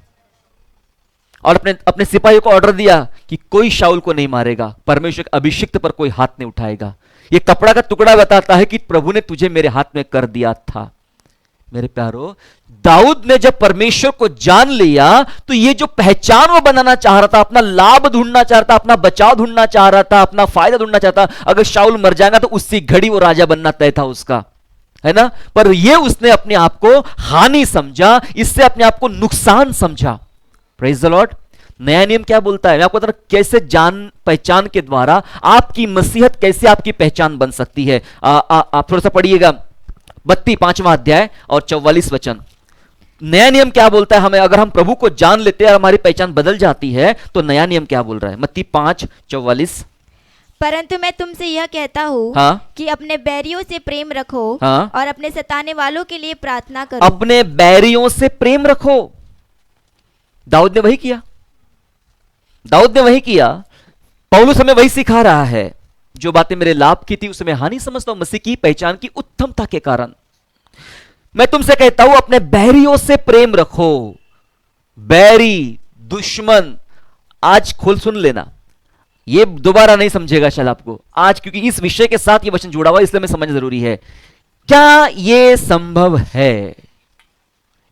और अपने सिपाहियों को ऑर्डर दिया कि कोई शाऊल को नहीं मारेगा, परमेश्वर के अभिषिक्त पर कोई हाथ नहीं उठाएगा। यह कपड़ा का टुकड़ा बताता है कि प्रभु ने तुझे मेरे हाथ में कर दिया था। मेरे प्यारो, दाऊद ने जब परमेश्वर को जान लिया तो ये जो पहचान वो बनाना चाह रहा था, अपना लाभ ढूंढना चाह रहा था, अपना बचाव ढूंढना चाह रहा था, अपना फायदा ढूंढना चाहता, अगर शाऊल मर जाएगा तो उसी घड़ी वो राजा बनना तय था उसका, है ना। पर ये उसने अपने आप को हानि समझा, इससे अपने आप को नुकसान समझा। Praise the Lord. नया नियम क्या बोलता है? मैं आपको बता रहा हूं कैसे जान पहचान के द्वारा आपकी मसीहत, कैसे आपकी पहचान बन सकती है। आप थोड़ा सा पढ़िएगा 5वां अध्याय और 44 वचन। नया नियम क्या बोलता है हमें? अगर हम प्रभु को जान लेते हैं और हमारी पहचान बदल जाती है तो नया नियम क्या बोल रहा है? मत्ती 5:44। परंतु मैं तुमसे यह कहता हूँ, हाँ? कि अपने बैरियों से प्रेम रखो, हाँ? और अपने सताने वालों के लिए प्रार्थना करो। अपने बैरियों से प्रेम रखो। दाऊद ने वही किया, दाऊद ने वही किया। पौलुस हमें वही सिखा रहा है। जो बातें मेरे लाभ की थी उसे मैं हानि समझता हूं मसीह की पहचान की उत्तमता के कारण। मैं तुमसे कहता हूं अपने बैरियों से प्रेम रखो। बैरी, दुश्मन, आज खोल सुन लेना, ये दोबारा नहीं समझेगा शायद आपको आज, क्योंकि इस विषय के साथ ये वचन जुड़ा हुआ, इसलिए मैं समझना जरूरी है। क्या ये संभव है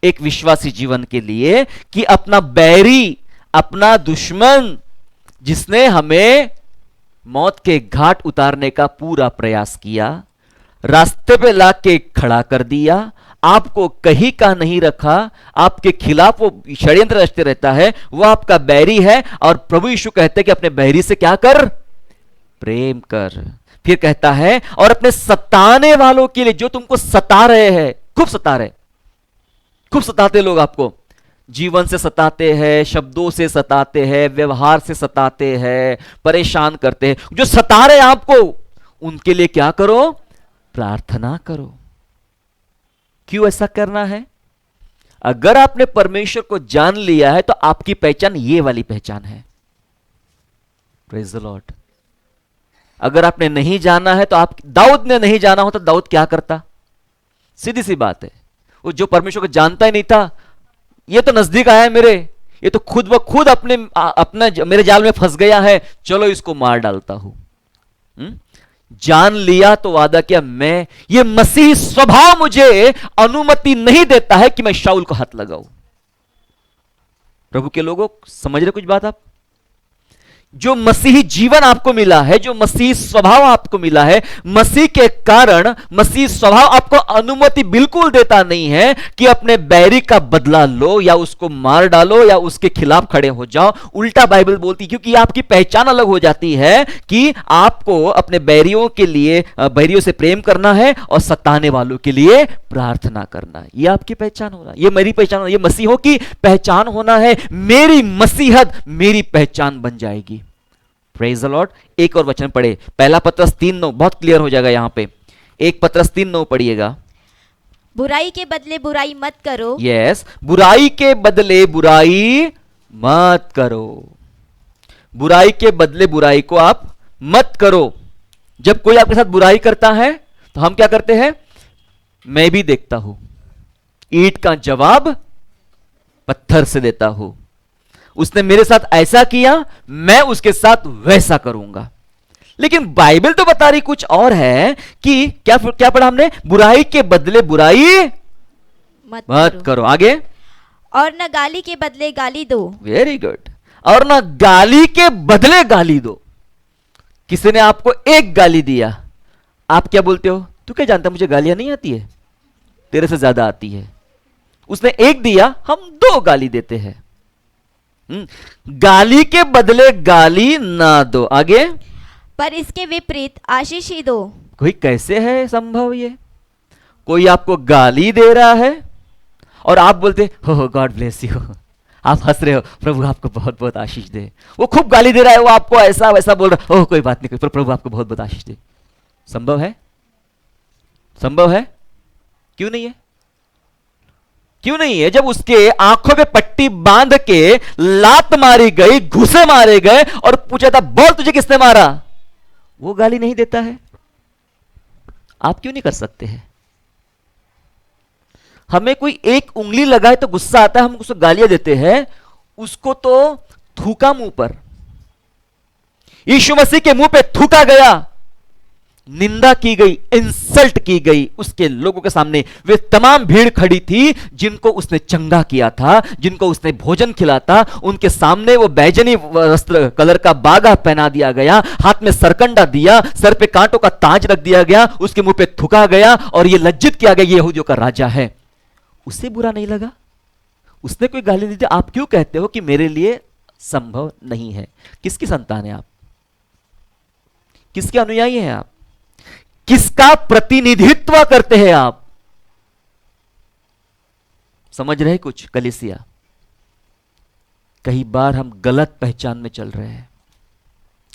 एक विश्वासी जीवन के लिए कि अपना बैरी, अपना दुश्मन, जिसने हमें मौत के घाट उतारने का पूरा प्रयास किया, रास्ते पे लाके खड़ा कर दिया, आपको कहीं का नहीं रखा, आपके खिलाफ वो षड्यंत्र रचते रहता है, वो आपका बैरी है। और प्रभु यीशु कहते हैं कि अपने बैरी से क्या कर? प्रेम कर। फिर कहता है और अपने सताने वालों के लिए, जो तुमको सता रहे हैं, खूब सता रहे, खूब सताते लोग आपको, जीवन से सताते हैं, शब्दों से सताते हैं, व्यवहार से सताते हैं, परेशान करते हैं, जो सता रहे आपको, उनके लिए क्या करो? प्रार्थना करो। क्यों ऐसा करना है? अगर आपने परमेश्वर को जान लिया है तो आपकी पहचान ये वाली पहचान है। Praise the Lord. अगर आपने नहीं जाना है तो आप, दाऊद ने नहीं जाना होता, दाऊद क्या करता? सीधी सी बात है, वो जो परमेश्वर को जानता ही नहीं था, ये तो नजदीक आया मेरे, ये तो खुद व खुद अपने मेरे जाल में फंस गया है, चलो इसको मार डालता हूं। जान लिया तो वादा किया, मैं, ये मसीह स्वभाव मुझे अनुमति नहीं देता है कि मैं शाऊल को हाथ लगाऊं। प्रभु के लोगों, समझ रहे कुछ बात आप? जो मसीही जीवन आपको मिला है, जो मसीही स्वभाव आपको मिला है, मसीह के कारण मसीही स्वभाव आपको अनुमति बिल्कुल देता नहीं है कि अपने बैरी का बदला लो या उसको मार डालो या उसके खिलाफ खड़े हो जाओ। उल्टा बाइबल बोलती, क्योंकि आपकी पहचान अलग हो जाती है कि आपको अपने बैरियों के लिए, बैरियों से प्रेम करना है और सताने वालों के लिए प्रार्थना करना है। यह आपकी पहचान होना, यह मेरी पहचान होना, यह मसीहों की पहचान होना है। मेरी मसीहत मेरी पहचान बन जाएगी। Praise the Lord. एक और वचन पढ़े, पहला पत्रस 3:9, बहुत क्लियर हो जाएगा यहां पे। 1 पत्रस 3:9 पढ़िएगा। बुराई के बदले बुराई मत करो। यस, बुराई के बदले बुराई मत करो। बुराई के बदले बुराई को आप मत करो। जब कोई आपके साथ बुराई करता है तो हम क्या करते हैं? मैं भी देखता हूं, ईंट का जवाब पत्थर से देता हूं। उसने मेरे साथ ऐसा किया, मैं उसके साथ वैसा करूंगा। लेकिन बाइबल तो बता रही कुछ और है कि क्या पढ़ा हमने? बुराई के बदले बुराई मत करो। आगे, और न गाली के बदले गाली दो। Very good. और न गाली के बदले गाली दो। किसी ने आपको एक गाली दिया, आप क्या बोलते हो? तू क्या जानता मुझे गालियां नहीं आती है, तेरे से ज्यादा आती है। उसने एक दिया, हम 2 गाली देते हैं। गाली के बदले गाली ना दो। आगे, पर इसके विपरीत आशीष ही दो। कोई कैसे है संभव ये? कोई आपको गाली दे रहा है और आप बोलते हो गॉड ब्लेस यू, आप हंस रहे हो, प्रभु आपको बहुत बहुत आशीष दे। वो खूब गाली दे रहा है, वो आपको ऐसा वैसा बोल रहा है, ओह कोई बात नहीं, कोई प्रभु आपको बहुत बहुत आशीष दे। संभव है? संभव है? क्यों नहीं है? क्यों नहीं है? जब उसके आंखों पे पट्टी बांध के लात मारी गई, घुसे मारे गए और पूछा था बोल तुझे किसने मारा, वो गाली नहीं देता है। आप क्यों नहीं कर सकते हैं? हमें कोई एक उंगली लगाए तो गुस्सा आता है, हम उसको गालियां देते हैं, उसको तो थूका मुंह पर। यीशु मसीह के मुंह पे थूका गया, निंदा की गई, इंसल्ट की गई उसके लोगों के सामने। वे तमाम भीड़ खड़ी थी जिनको उसने चंगा किया था, जिनको उसने भोजन खिलाया था, उनके सामने वो बैजनी वस्त्र कलर का बागा पहना दिया गया, हाथ में सरकंडा दिया, सर पे कांटों का ताज रख दिया गया, उसके मुंह पे थूका गया और ये लज्जित किया गया ये यहूदियों का राजा है। उसे बुरा नहीं लगा, उसने कोई गाली नहीं दी। आप क्यों कहते हो कि मेरे लिए संभव नहीं है? किसकी संतान है आप? किसके अनुयायी हैं आप? किसका प्रतिनिधित्व करते हैं आप? समझ रहे कुछ कलीसिया? कई बार हम गलत पहचान में चल रहे हैं,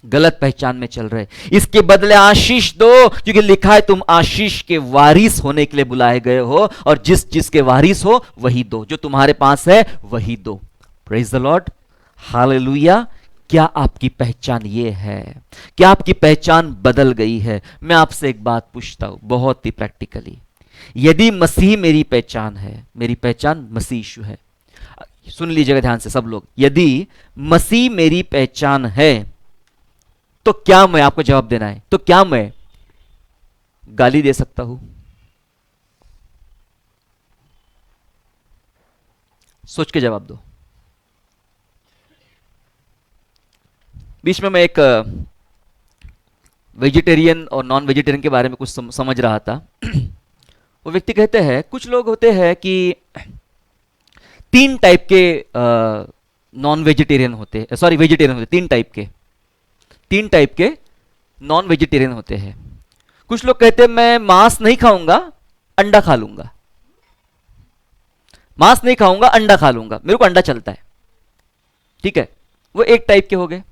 गलत पहचान में चल रहे हैं। इसके बदले आशीष दो, क्योंकि लिखा है तुम आशीष के वारिस होने के लिए बुलाए गए हो, और जिस चीज के वारिस हो वही दो, जो तुम्हारे पास है वही दो। Praise the Lord, hallelujah. क्या आपकी पहचान ये है? क्या आपकी पहचान बदल गई है? मैं आपसे एक बात पूछता हूं बहुत ही प्रैक्टिकली, यदि मसीह मेरी पहचान है, मेरी पहचान मसीह यीशु है, सुन लीजिएगा ध्यान से सब लोग, यदि मसीह मेरी पहचान है तो क्या मैं, आपको जवाब देना है, तो क्या मैं गाली दे सकता हूं? सोच के जवाब दो। बीच में मैं एक वेजिटेरियन और नॉन वेजिटेरियन के बारे में कुछ समझ रहा था। वो व्यक्ति कहते हैं कुछ लोग होते हैं कि 3 टाइप के नॉन वेजिटेरियन होते हैं, सॉरी वेजिटेरियन होते हैं, 3 टाइप के नॉन वेजिटेरियन होते हैं। कुछ लोग कहते हैं मैं मांस नहीं खाऊंगा, अंडा खा लूंगा, मांस नहीं खाऊंगा अंडा खा लूंगा, मेरे को अंडा चलता है, ठीक है, वो एक टाइप के हो गए।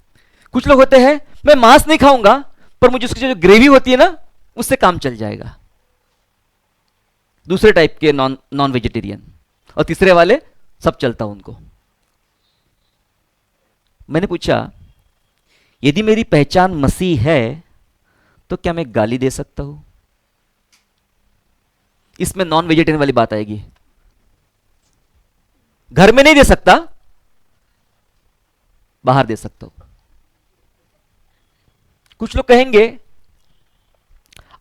कुछ लोग होते हैं मैं मांस नहीं खाऊंगा पर मुझे उसकी जो ग्रेवी होती है ना उससे काम चल जाएगा, दूसरे टाइप के नॉन वेजिटेरियन। और तीसरे वाले सब चलता उनको। मैंने पूछा यदि मेरी पहचान मसीह है तो क्या मैं गाली दे सकता हूं? इसमें नॉन वेजिटेरियन वाली बात आएगी। घर में नहीं दे सकता, बाहर दे सकता हूं। कुछ लोग कहेंगे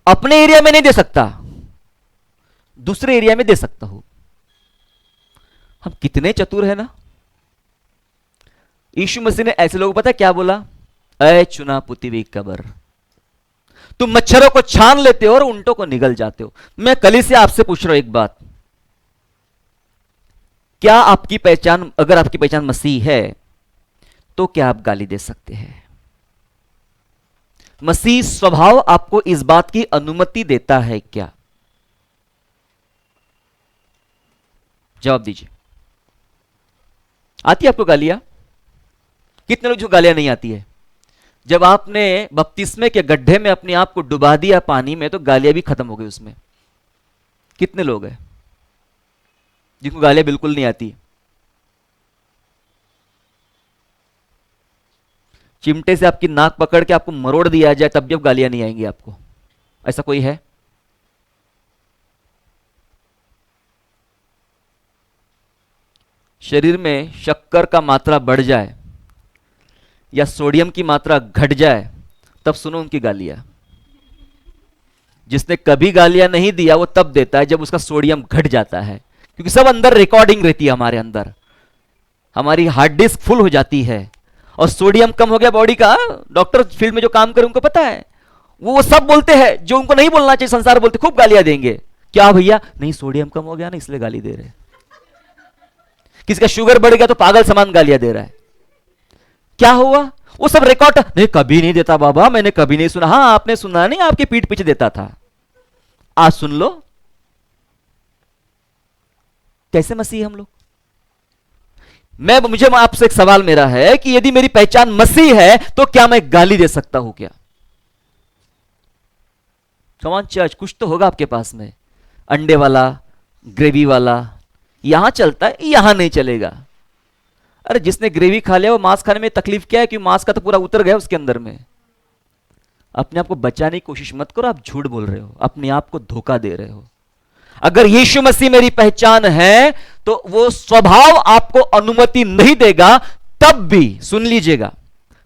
अपने एरिया में नहीं दे सकता, दूसरे एरिया में दे सकता हूं। हम कितने चतुर है ना। यीशु मसीह ने ऐसे लोगों को पता क्या बोला? ऐ चुना पुती हुई कब्र, तुम मच्छरों को छान लेते हो और ऊंटों को निगल जाते हो। मैं कल से आपसे पूछ रहा हूं एक बात, क्या आपकी पहचान, अगर आपकी पहचान मसीह है तो क्या आप गाली दे सकते हैं? मसीह स्वभाव आपको इस बात की अनुमति देता है क्या? जवाब दीजिए। आती है आपको गालियां? कितने लोग जो गालियां नहीं आती है? जब आपने बपतिस्मे के गड्ढे में अपने आप को डुबा दिया पानी में तो गालियां भी खत्म हो गई उसमें। कितने लोग हैं जिनको गालियां बिल्कुल नहीं आती? चिमटे से आपकी नाक पकड़ के आपको मरोड़ दिया जाए तब भी अब गालियां नहीं आएंगी आपको। ऐसा कोई है? शरीर में शक्कर का मात्रा बढ़ जाए या सोडियम की मात्रा घट जाए तब सुनो उनकी गालियां। जिसने कभी गालियां नहीं दिया वो तब देता है जब उसका सोडियम घट जाता है, क्योंकि सब अंदर रिकॉर्डिंग रहती है, हमारे अंदर हमारी हार्ड डिस्क फुल हो जाती है और सोडियम कम हो गया बॉडी का। डॉक्टर फील्ड में जो काम करे उनको पता है, वो सब बोलते हैं जो उनको नहीं बोलना चाहिए। संसार बोलते खूब गालियां देंगे, क्या भैया नहीं सोडियम कम हो गया ना इसलिए गाली दे रहे। किसी का शुगर बढ़ गया तो पागल समान गालियां दे रहा है। क्या हुआ? वो सब रिकॉर्ड नहीं, कभी नहीं देता बाबा, मैंने कभी नहीं सुना। हाँ आपने सुना नहीं, आपके पीठ पीछे देता था। आज सुन लो, कैसे मसीह हम लोग? मुझे आपसे एक सवाल मेरा है कि यदि मेरी पहचान मसीह है तो क्या मैं गाली दे सकता हूं क्या? कम ऑन चर्च, कुछ तो होगा आपके पास में। अंडे वाला, ग्रेवी वाला, यहां चलता है, यहां नहीं चलेगा। अरे जिसने ग्रेवी खा लिया वो मांस खाने में तकलीफ क्या है? कि मांस का तो पूरा उतर गया उसके अंदर में। अपने आप को बचाने की कोशिश मत करो, आप झूठ बोल रहे हो, अपने आप को धोखा दे रहे हो। अगर यीशु मसीह मेरी पहचान है तो वो स्वभाव आपको अनुमति नहीं देगा, तब भी सुन लीजिएगा।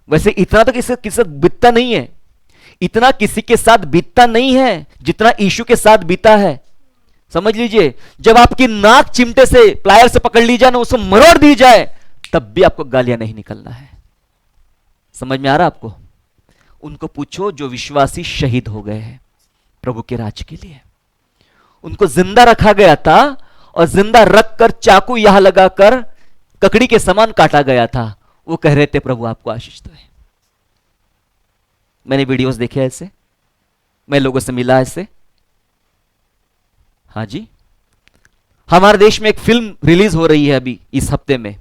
वैसे इतना तो किसी के बीतता नहीं है, इतना किसी के साथ बीतता नहीं है जितना यीशु के साथ बीता है। समझ लीजिए, जब आपकी नाक चिमटे से प्लायर से पकड़ ली जाए ना, उसको मरोड़ दी जाए, तब भी आपको गालियां नहीं निकलना है। समझ में आ रहा आपको? उनको पूछो जो विश्वासी शहीद हो गए हैं प्रभु के राज के लिए। उनको जिंदा रखा गया था और जिंदा रखकर चाकू यहां लगाकर ककड़ी के समान काटा गया था। वो कह रहे थे प्रभु आपको आशीष दे। मैंने वीडियोस देखे ऐसे, मैं लोगों से मिला ऐसे। हाँ जी, हमारे देश में एक फिल्म रिलीज हो रही है अभी इस हफ्ते में,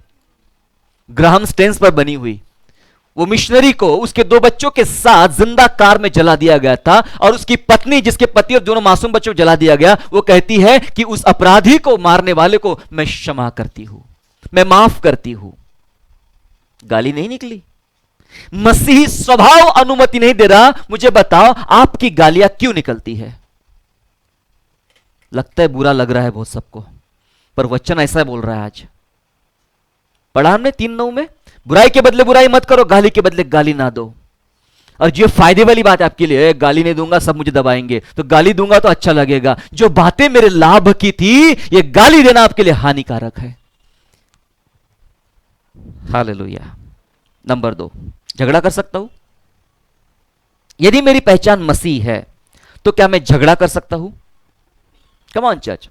ग्राहम स्टेन्स पर बनी हुई। वो मिशनरी को उसके 2 बच्चों के साथ जिंदा कार में जला दिया गया था, और उसकी पत्नी, जिसके पति और दोनों मासूम बच्चों को जला दिया गया, वो कहती है कि उस अपराधी को, मारने वाले को मैं क्षमा करती हूं, मैं माफ करती हूं। गाली नहीं निकली। मसीही स्वभाव अनुमति नहीं दे रहा। मुझे बताओ आपकी गालियां क्यों निकलती है? लगता है बुरा लग रहा है बहुत सबको, पर वचन ऐसा बोल रहा है। आज पढ़ा हमने 3:9 में, बुराई के बदले बुराई मत करो, गाली के बदले गाली ना दो। और जो फायदे वाली बात है आपके लिए, गाली नहीं दूंगा सब मुझे दबाएंगे, तो गाली दूंगा तो अच्छा लगेगा। जो बातें मेरे लाभ की थी, ये गाली देना आपके लिए हानिकारक है। हालेलुया। नंबर 2, झगड़ा कर सकता हूं? यदि मेरी पहचान मसीह है तो क्या मैं झगड़ा कर सकता हूं? कम ऑन चर्च,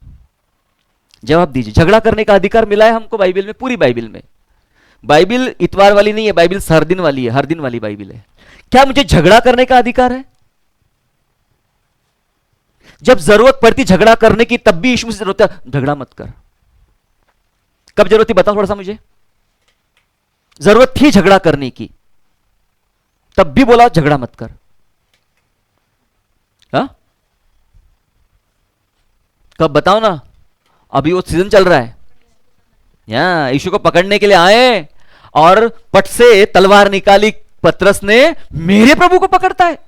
जवाब दीजिए। झगड़ा करने का अधिकार मिला है हमको बाइबल में, पूरी बाइबल में। बाइबल इतवार वाली नहीं है, बाइबल हर दिन वाली है, हर दिन वाली बाइबल है। क्या मुझे झगड़ा करने का अधिकार है? जब जरूरत पड़ती झगड़ा करने की, तब भी यीशु से जरूरत है, झगड़ा मत कर। कब जरूरत थी बताओ थोड़ा सा मुझे। जरूरत थी झगड़ा करने की, तब भी बोला झगड़ा मत कर। हा? कब बताओ ना? अभी वो सीजन चल रहा है, यहां यीशु को पकड़ने के लिए आए और पट से तलवार निकाली। पतरस ने, मेरे प्रभु को पकड़ता है।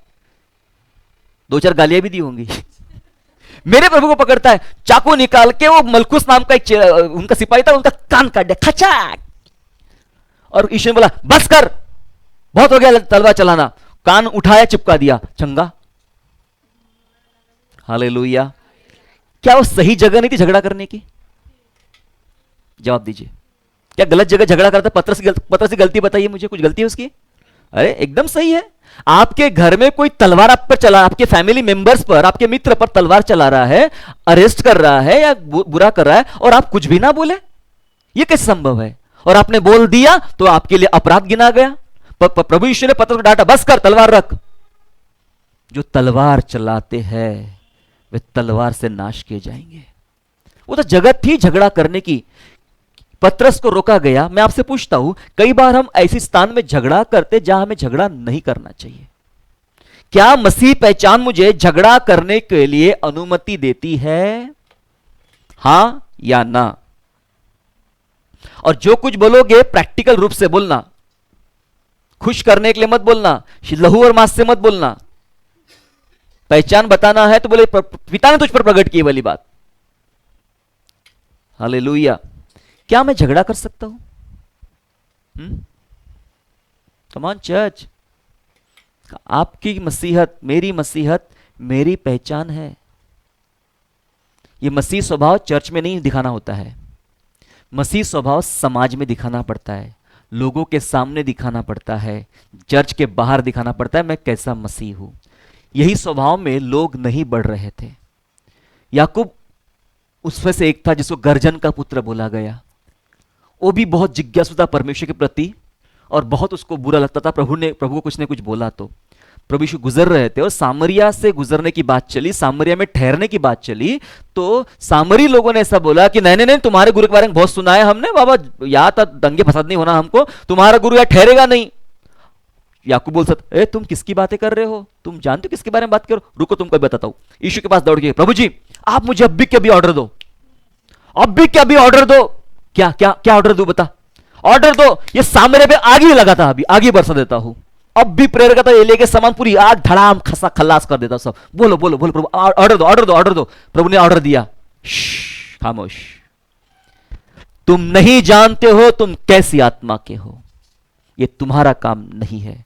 2-4 गालियां भी दी होंगी। मेरे प्रभु को पकड़ता है। चाकू निकाल के वो मलकुस नाम का एक उनका सिपाही था, उनका कान काट दिया, खचाक। और यीशु ने बोला बस कर, बहुत हो गया तलवार चलाना। कान उठाया, चिपका दिया, चंगा। हालेलुया। क्या वो सही जगह नहीं थी झगड़ा करने की? जवाब दीजिए। क्या गलत जगह झगड़ा करता? पतरस की गलती बताइए मुझे, कुछ गलती है उसकी? अरे एकदम सही है। आपके घर में कोई तलवार आप पर चला, आपके फैमिली मेंबर्स पर, आपके मित्र पर तलवार चला रहा है, अरेस्ट कर रहा है या बुरा कर रहा है, और आप कुछ भी ना बोले, यह कैसे संभव है? और आपने बोल दिया तो आपके लिए अपराध गिना गया। प्रभु यीशु ने पतरस को डांटा, बस कर, तलवार रख। जो तलवार चलाते हैं वे तलवार से नाश किए जाएंगे। वो तो जगह थी झगड़ा करने की, पतरस को रोका गया। मैं आपसे पूछता हूं, कई बार हम ऐसी स्थान में झगड़ा करते जहां हमें झगड़ा नहीं करना चाहिए। क्या मसीह पहचान मुझे झगड़ा करने के लिए अनुमति देती है? हां या ना? और जो कुछ बोलोगे प्रैक्टिकल रूप से बोलना, खुश करने के लिए मत बोलना, लहू और मांस से मत बोलना। पहचान बताना है तो बोले पिता ने तुझ पर प्रकट की वाली बात। हालेलुया। क्या मैं झगड़ा कर सकता हूं? Come on church. आपकी मसीहत, मेरी पहचान है। यह मसीह स्वभाव चर्च में नहीं दिखाना होता है। मसीह स्वभाव समाज में दिखाना पड़ता है, लोगों के सामने दिखाना पड़ता है, चर्च के बाहर दिखाना पड़ता है मैं कैसा मसीह हूं। यही स्वभाव में लोग नहीं बढ़ रहे थे। याकूब उसमें से एक था जिसको गर्जन का पुत्र बोला गया। वो भी बहुत जिज्ञासु था परमेश्वर के प्रति, और बहुत उसको बुरा लगता था प्रभु को कुछ ने कुछ बोला तो। प्रभु यीशु गुजर रहे थे और सामरिया से गुजरने की बात चली, सामरिया में ठहरने की बात चली, तो सामरी लोगों ने ऐसा बोला कि नहीं नहीं नहीं, तुम्हारे गुरु के बारे में बहुत सुना है हमने बाबा, यहाँ तक दंगे फसाद नहीं होना हमको, तुम्हारा गुरु यहाँ ठहरेगा नहीं। याकूब बोल सकता, ए तुम किसकी बातें कर रहे हो, तुम जानते हो किसके बारे में बात करो, रुको तुमको बताता हूं। यीशु के पास दौड़ के, प्रभु जी आप मुझे अभी के अभी ऑर्डर दो, अभी के अभी ऑर्डर दो। क्या क्या क्या ऑर्डर दो, बता, ऑर्डर दो, ये सामने पे आग ही लगाता, अभी आग ही बरसा देता हूं, अब भी प्रेयर करता, ये लेके सामान पूरी आग धड़ाम खसा खल्लास कर देता सब। बोलो बोलो बोलो प्रभु, ऑर्डर दो ऑर्डर दो ऑर्डर दो। प्रभु ने ऑर्डर दिया, खामोश, तुम नहीं जानते हो तुम कैसी आत्मा के हो, ये तुम्हारा काम नहीं है।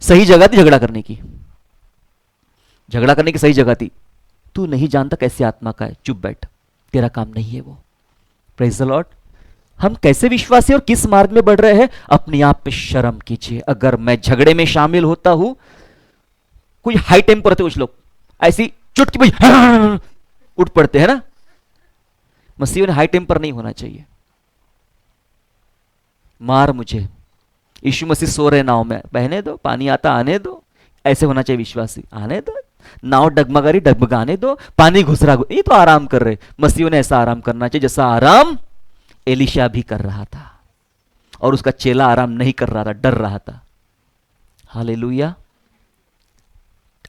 सही जगह थी झगड़ा करने की, झगड़ा करने की सही जगह थी। तू नहीं जानता कैसी आत्मा का है, चुप बैठ, तेरा काम नहीं है वो। Praise the Lord. हम कैसे विश्वासी और किस मार्ग में बढ़ रहे हैं, अपने आप पे शर्म कीजिए। अगर मैं झगड़े में शामिल होता हूं, कोई हाई टेम्पर होते कुछ लोग ऐसी चुटकी भाई उठ पड़ते हैं ना, मसीह ने हाई टेम्पर नहीं होना चाहिए। मार मुझे, यीशु मसीह सो रहे नाव में, बहने दो, पानी आता आने दो, ऐसे होना चाहिए विश्वासी। आने दो, नाव डगमगा रही डगमगाने दो, पानी घुस रहा, ये तो आराम कर रहे। मसीह ने ऐसा आराम करना चाहिए जैसा आराम एलिशा भी कर रहा था, और उसका चेला आराम नहीं कर रहा था, डर रहा था। हालेलुया।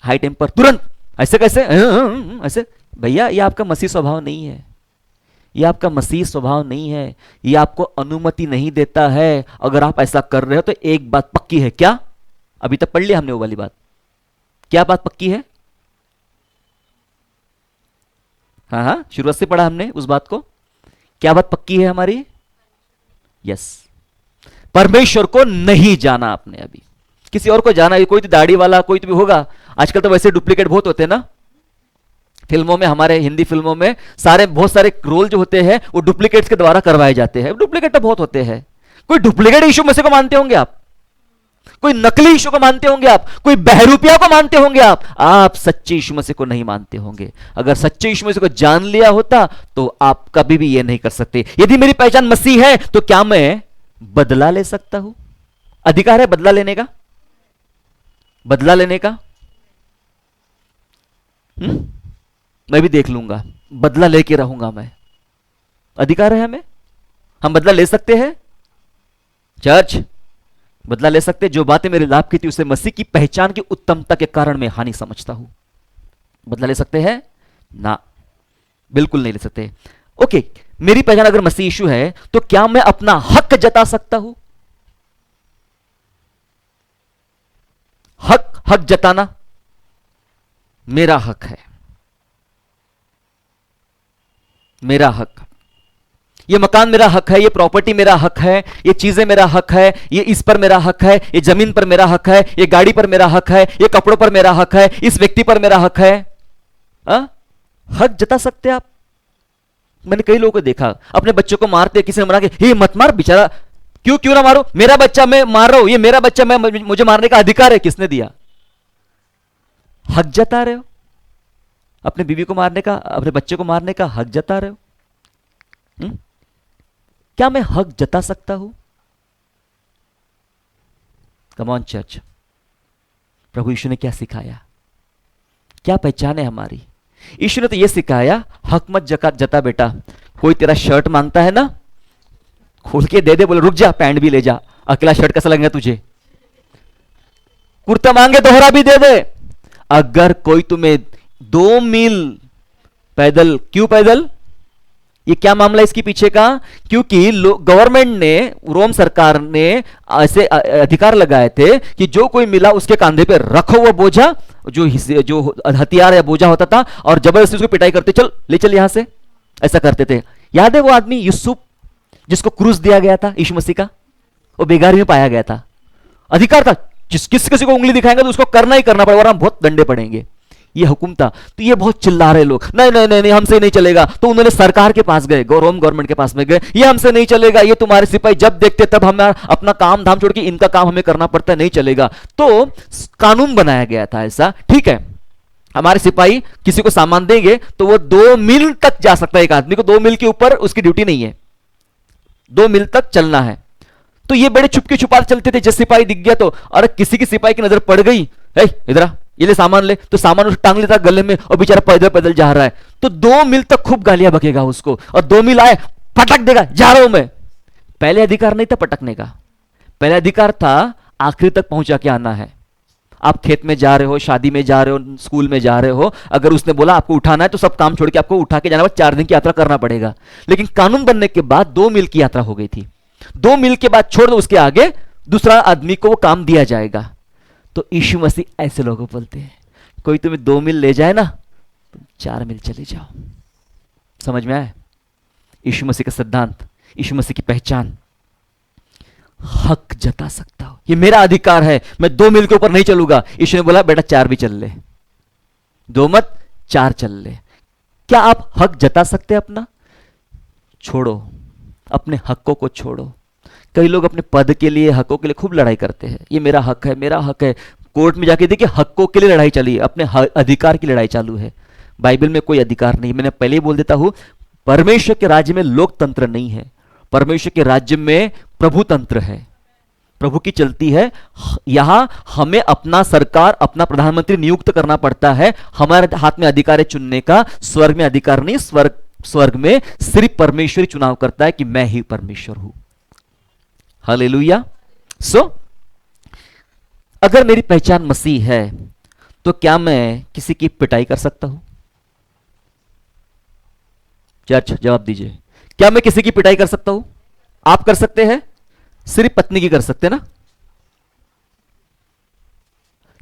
हाई टेम्पर तुरंत, ऐसे कैसे, ऐसे भैया, ये आपका मसीह स्वभाव नहीं है, ये आपका मसीह स्वभाव नहीं है, ये आपको अनुमति नहीं देता है। अगर आप ऐसा कर रहे हो तो एक बात पक्की है, क्या, अभी तक पढ़ लिया हमने वो वाली बात, क्या बात पक्की है? हाँ हाँ, शुरुआत से पढ़ा हमने उस बात को। क्या बात पक्की है हमारी? यस, परमेश्वर को नहीं जाना आपने अभी, किसी और को जाना है। कोई तो दाढ़ी वाला कोई तो भी होगा, आजकल तो वैसे डुप्लीकेट बहुत होते हैं ना फिल्मों में, हमारे हिंदी फिल्मों में सारे बहुत सारे रोल जो होते हैं वो डुप्लीकेट्स के द्वारा करवाए जाते हैं। डुप्लीकेट तो बहुत होते हैं। कोई डुप्लीकेट यीशु मसीह को मानते होंगे आप, कोई नकली यीशु को मानते होंगे आप, कोई बहरूपिया को मानते होंगे आप सच्चे यीशु मसीह को नहीं मानते होंगे। अगर सच्चे यीशु मसीह को जान लिया होता तो आप कभी भी ये नहीं कर सकते। यदि मेरी पहचान मसीह है तो क्या मैं बदला ले सकता हूं? अधिकार है बदला लेने का, बदला लेने का। मैं भी देख लूंगा, बदला लेके रहूंगा मैं, अधिकार है हमें, हम बदला ले सकते हैं। चर्च बदला ले सकते। जो बातें मेरे लाभ की थी उसे मसीह की पहचान की उत्तमता के कारण मैं हानि समझता हूं। बदला ले सकते हैं ना, बिल्कुल नहीं ले सकते। ओके, मेरी पहचान अगर मसीह यीशु है तो क्या मैं अपना हक जता सकता हूं? हक, हक जताना मेरा हक है, मेरा हक। ये मकान मेरा हक है, ये प्रॉपर्टी मेरा हक है, ये चीजें मेरा हक है, ये इस पर मेरा हक है, ये जमीन पर मेरा हक है, ये गाड़ी पर मेरा हक है, ये कपड़ों पर मेरा हक है, इस व्यक्ति पर मेरा हक है। हक जता सकते आप? मैंने कई लोगों को देखा अपने बच्चों को मारते, किसी ने मना के, हे मत मार बेचारा, क्यों क्यों ना मारो, मेरा बच्चा मैं मार रहा हूं, ये मेरा बच्चा, मैं मुझे मारने का अधिकार है। किसने दिया? हक जता रहे हो, अपने बीवी को मारने का, अपने बच्चे को मारने का हक जता रहे हो। क्या मैं हक जता सकता हूं? कम ऑन चर्च, प्रभु यीशु ने क्या सिखाया, क्या पहचान है हमारी? यीशु ने तो यह सिखाया, हक मत जता बेटा। कोई तेरा शर्ट मांगता है ना, खोल के दे दे, बोले रुक जा, पैंट भी ले जा, अकेला शर्ट कैसा लगेगा तुझे? कुर्ता मांगे दोहरा भी दे दे। अगर कोई तुम्हें 2 मील पैदल, क्यों पैदल? ये क्या मामला इसके पीछे का? क्योंकि गवर्नमेंट ने, रोम सरकार ने ऐसे अधिकार लगाए थे कि जो कोई मिला उसके कंधे पे रखो वो बोझा, जो हथियार या बोझा होता था, और जबरदस्ती उसको पिटाई करते, चल ले चल यहां से, ऐसा करते थे। याद है वो आदमी यूसुफ जिसको क्रूस दिया गया था यीशु मसीह का, वो बेगारी में पाया गया था, अधिकार था, किसी को उंगली दिखाएंगे तो उसको करना ही करना पड़ेगा, और हम बहुत दंडे पड़ेंगे, ये हुक्म था। तो ये बहुत चिल्ला रहे लोग, नहीं नहीं नहीं नहीं हमसे नहीं चलेगा। तो उन्होंने सरकार के पास गए, रोम गवर्नमेंट के पास में गए, ये हमसे नहीं चलेगा, ये तुम्हारे सिपाही जब देखते तब हमें अपना काम धाम छोड़ के इनका काम हमें करना पड़ता है, नहीं चलेगा। तो कानून बनाया गया था ऐसा, ठीक है, हमारे सिपाही किसी को सामान देंगे तो वो 2 मील तक जा सकता है, एक आदमी को 2 मील के ऊपर उसकी ड्यूटी नहीं है, 2 मील तक चलना है। तो ये बड़े छुपके छुपा चलते थे, जिस सिपाही दिख गया तो, और किसी की सिपाही की नजर पड़ गई इधर आ, ये ले सामान ले, तो सामान उसे टांग लेता गले में और बेचारा पैदल पैदल जा रहा है, तो 2 मील तक खूब गालियां बकेगा उसको, और 2 मील आए पटक देगा, जा रहा हूं मैं। पहले अधिकार नहीं था पटकने का, पहले अधिकार था आखिरी तक पहुंचा के आना है। आप खेत में जा रहे हो, शादी में जा रहे हो, स्कूल में जा रहे हो, अगर उसने बोला आपको उठाना है तो सब काम छोड़ के आपको उठा के जाना, 4 दिन की यात्रा करना पड़ेगा। लेकिन कानून बनने के बाद 2 मील की यात्रा हो गई थी। 2 मील के बाद छोड़ दो, उसके आगे दूसरा आदमी को वो काम दिया जाएगा। तो यीशु मसीह ऐसे लोगों को बोलते हैं, कोई तुम्हें 2 मील ले जाए ना, तुम 4 मील चले जाओ। समझ में आया यीशु मसीह का सिद्धांत, यीशु मसीह की पहचान? हक जता सकता हूं, ये मेरा अधिकार है, मैं 2 मील के ऊपर नहीं चलूंगा। यीशु ने बोला बेटा 4 भी चल ले, 2 मत 4 चल ले। क्या आप हक जता सकते हैं अपना? छोड़ो, अपने हकों को छोड़ो। कई लोग अपने पद के लिए, हकों के लिए खूब लड़ाई करते हैं, ये मेरा हक है, मेरा हक है। कोर्ट में जाके देखिए हकों के लिए लड़ाई चली, अपने अधिकार की लड़ाई चालू है। बाइबल में कोई अधिकार नहीं। मैंने पहले ही बोल देता हूं, परमेश्वर के राज्य में लोकतंत्र नहीं है, परमेश्वर के राज्य में प्रभुतंत्र है, प्रभु की चलती है। यहां हमें अपना सरकार, अपना प्रधानमंत्री नियुक्त करना पड़ता है, हमारे हाथ में अधिकार है चुनने का। स्वर्ग में अधिकार नहीं, स्वर्ग में सिर्फ परमेश्वर ही चुनाव करता है कि मैं ही परमेश्वर हूं। हालेलुया। अगर मेरी पहचान मसीह है तो क्या मैं किसी की पिटाई कर सकता हूं? चर्च जवाब दीजिए, क्या मैं किसी की पिटाई कर सकता हूं? आप कर सकते हैं? सिर्फ पत्नी की कर सकते ना?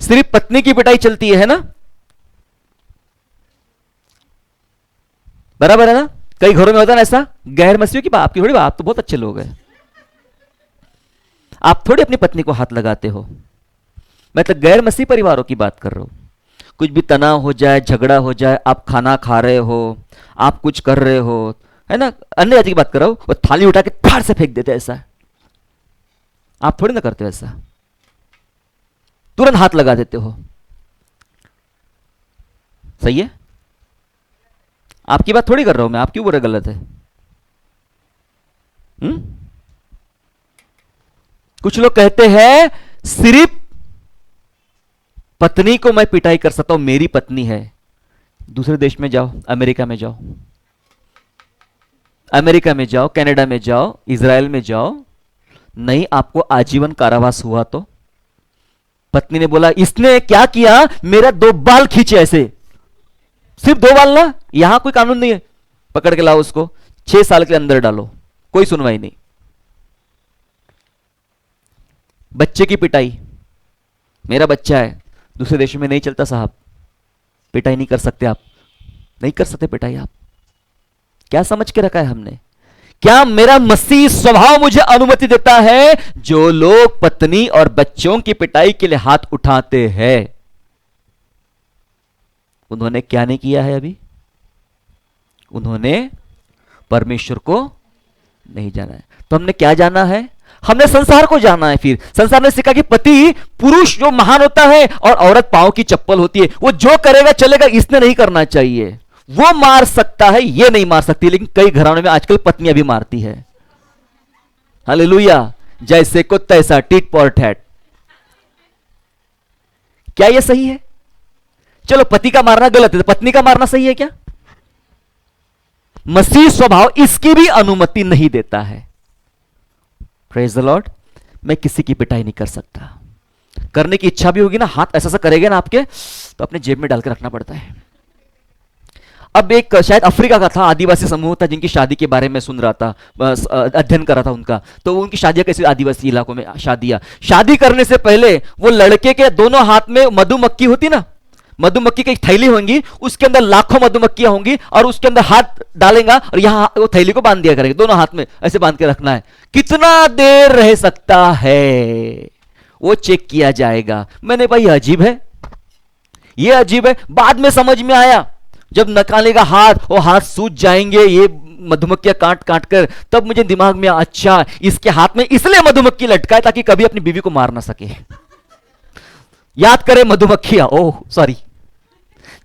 सिर्फ पत्नी की पिटाई चलती है ना? बराबर है ना? कई घरों में होता है ना ऐसा। गैर मसीहियों की बात, आपकी थोड़ी बात, तो बहुत अच्छे लोग हैं, आप थोड़ी अपनी पत्नी को हाथ लगाते हो। मैं तो गैर मसीह परिवारों की बात कर रहा हूं। कुछ भी तनाव हो जाए, झगड़ा हो जाए, आप खाना खा रहे हो, आप कुछ कर रहे हो, है ना, अन्य जाति की बात कर रहा हूं, वो थाली उठा के फाड़ से फेंक देते, ऐसा आप थोड़ी ना करते हो, ऐसा तुरंत हाथ लगा देते हो। सही है? आपकी बात थोड़ी कर रहा हूं मैं, आप क्यों बोल रहे गलत है? कुछ लोग कहते हैं सिर्फ पत्नी को मैं पिटाई कर सकता हूं, मेरी पत्नी है। दूसरे देश में जाओ, अमेरिका में जाओ, अमेरिका में जाओ, कनाडा में जाओ, इजराइल में जाओ, नहीं आपको आजीवन कारावास हुआ तो पत्नी ने बोला इसने क्या किया, मेरा 2 बाल खींचे, ऐसे सिर्फ 2 बाल ना, यहां कोई कानून नहीं है, पकड़ के लाओ उसको, 6 साल के अंदर डालो, कोई सुनवाई नहीं। बच्चे की पिटाई, मेरा बच्चा है, दूसरे देशों में नहीं चलता साहब, पिटाई नहीं कर सकते आप, नहीं कर सकते पिटाई आप। क्या समझ के रखा है हमने? क्या मेरा मसीह स्वभाव मुझे अनुमति देता है? जो लोग पत्नी और बच्चों की पिटाई के लिए हाथ उठाते हैं, उन्होंने क्या नहीं किया है अभी? उन्होंने परमेश्वर को नहीं जाना है। तो हमने क्या जाना है? हमने संसार को जाना है। फिर संसार ने सिखा कि पति पुरुष जो महान होता है और औरत पांव की चप्पल होती है, वो जो करेगा चलेगा, इसने नहीं करना चाहिए, वो मार सकता है, ये नहीं मार सकती। लेकिन कई घरानों में आजकल पत्नियां भी मारती है। हालेलुया। जैसे को तैसा, टिट फॉर टैट। क्या ये सही है? चलो पति का मारना गलत है, तो पत्नी का मारना सही है क्या? मसीह स्वभाव इसकी भी अनुमति नहीं देता है। Praise the Lord. मैं किसी की पिटाई नहीं कर सकता। करने की इच्छा भी होगी ना, हाथ ऐसा करेगा ना आपके, तो अपने जेब में डाल के रखना पड़ता है। अब एक शायद अफ्रीका का था, आदिवासी समूह था, जिनकी शादी के बारे में सुन रहा था, अध्ययन कर रहा था उनका। तो उनकी शादियां कैसी, आदिवासी इलाकों में शादियां, शादी करने से पहले वो लड़के के दोनों हाथ में मधुमक्खी होती ना, मधुमक्खी की एक थैली होंगी, उसके अंदर लाखों मधुमक्खियां होंगी, और उसके अंदर हाथ डालेगा और यहां वो थैली को बांध दिया करेंगे, दोनों हाथ में ऐसे बांध के रखना है। कितना देर रह सकता है वो चेक किया जाएगा। मैंने भाई अजीब है, ये अजीब है। बाद में समझ में आया, जब निकालेगा हाथ, वो हाथ सूज जाएंगे ये मधुमक्खियां काट काट कर, तब मुझे दिमाग में अच्छा, इसके हाथ में इसलिए मधुमक्खी लटका है ताकि कभी अपनी बीवी को मार ना सके। याद करें मधुमक्खियां, ओह सॉरी,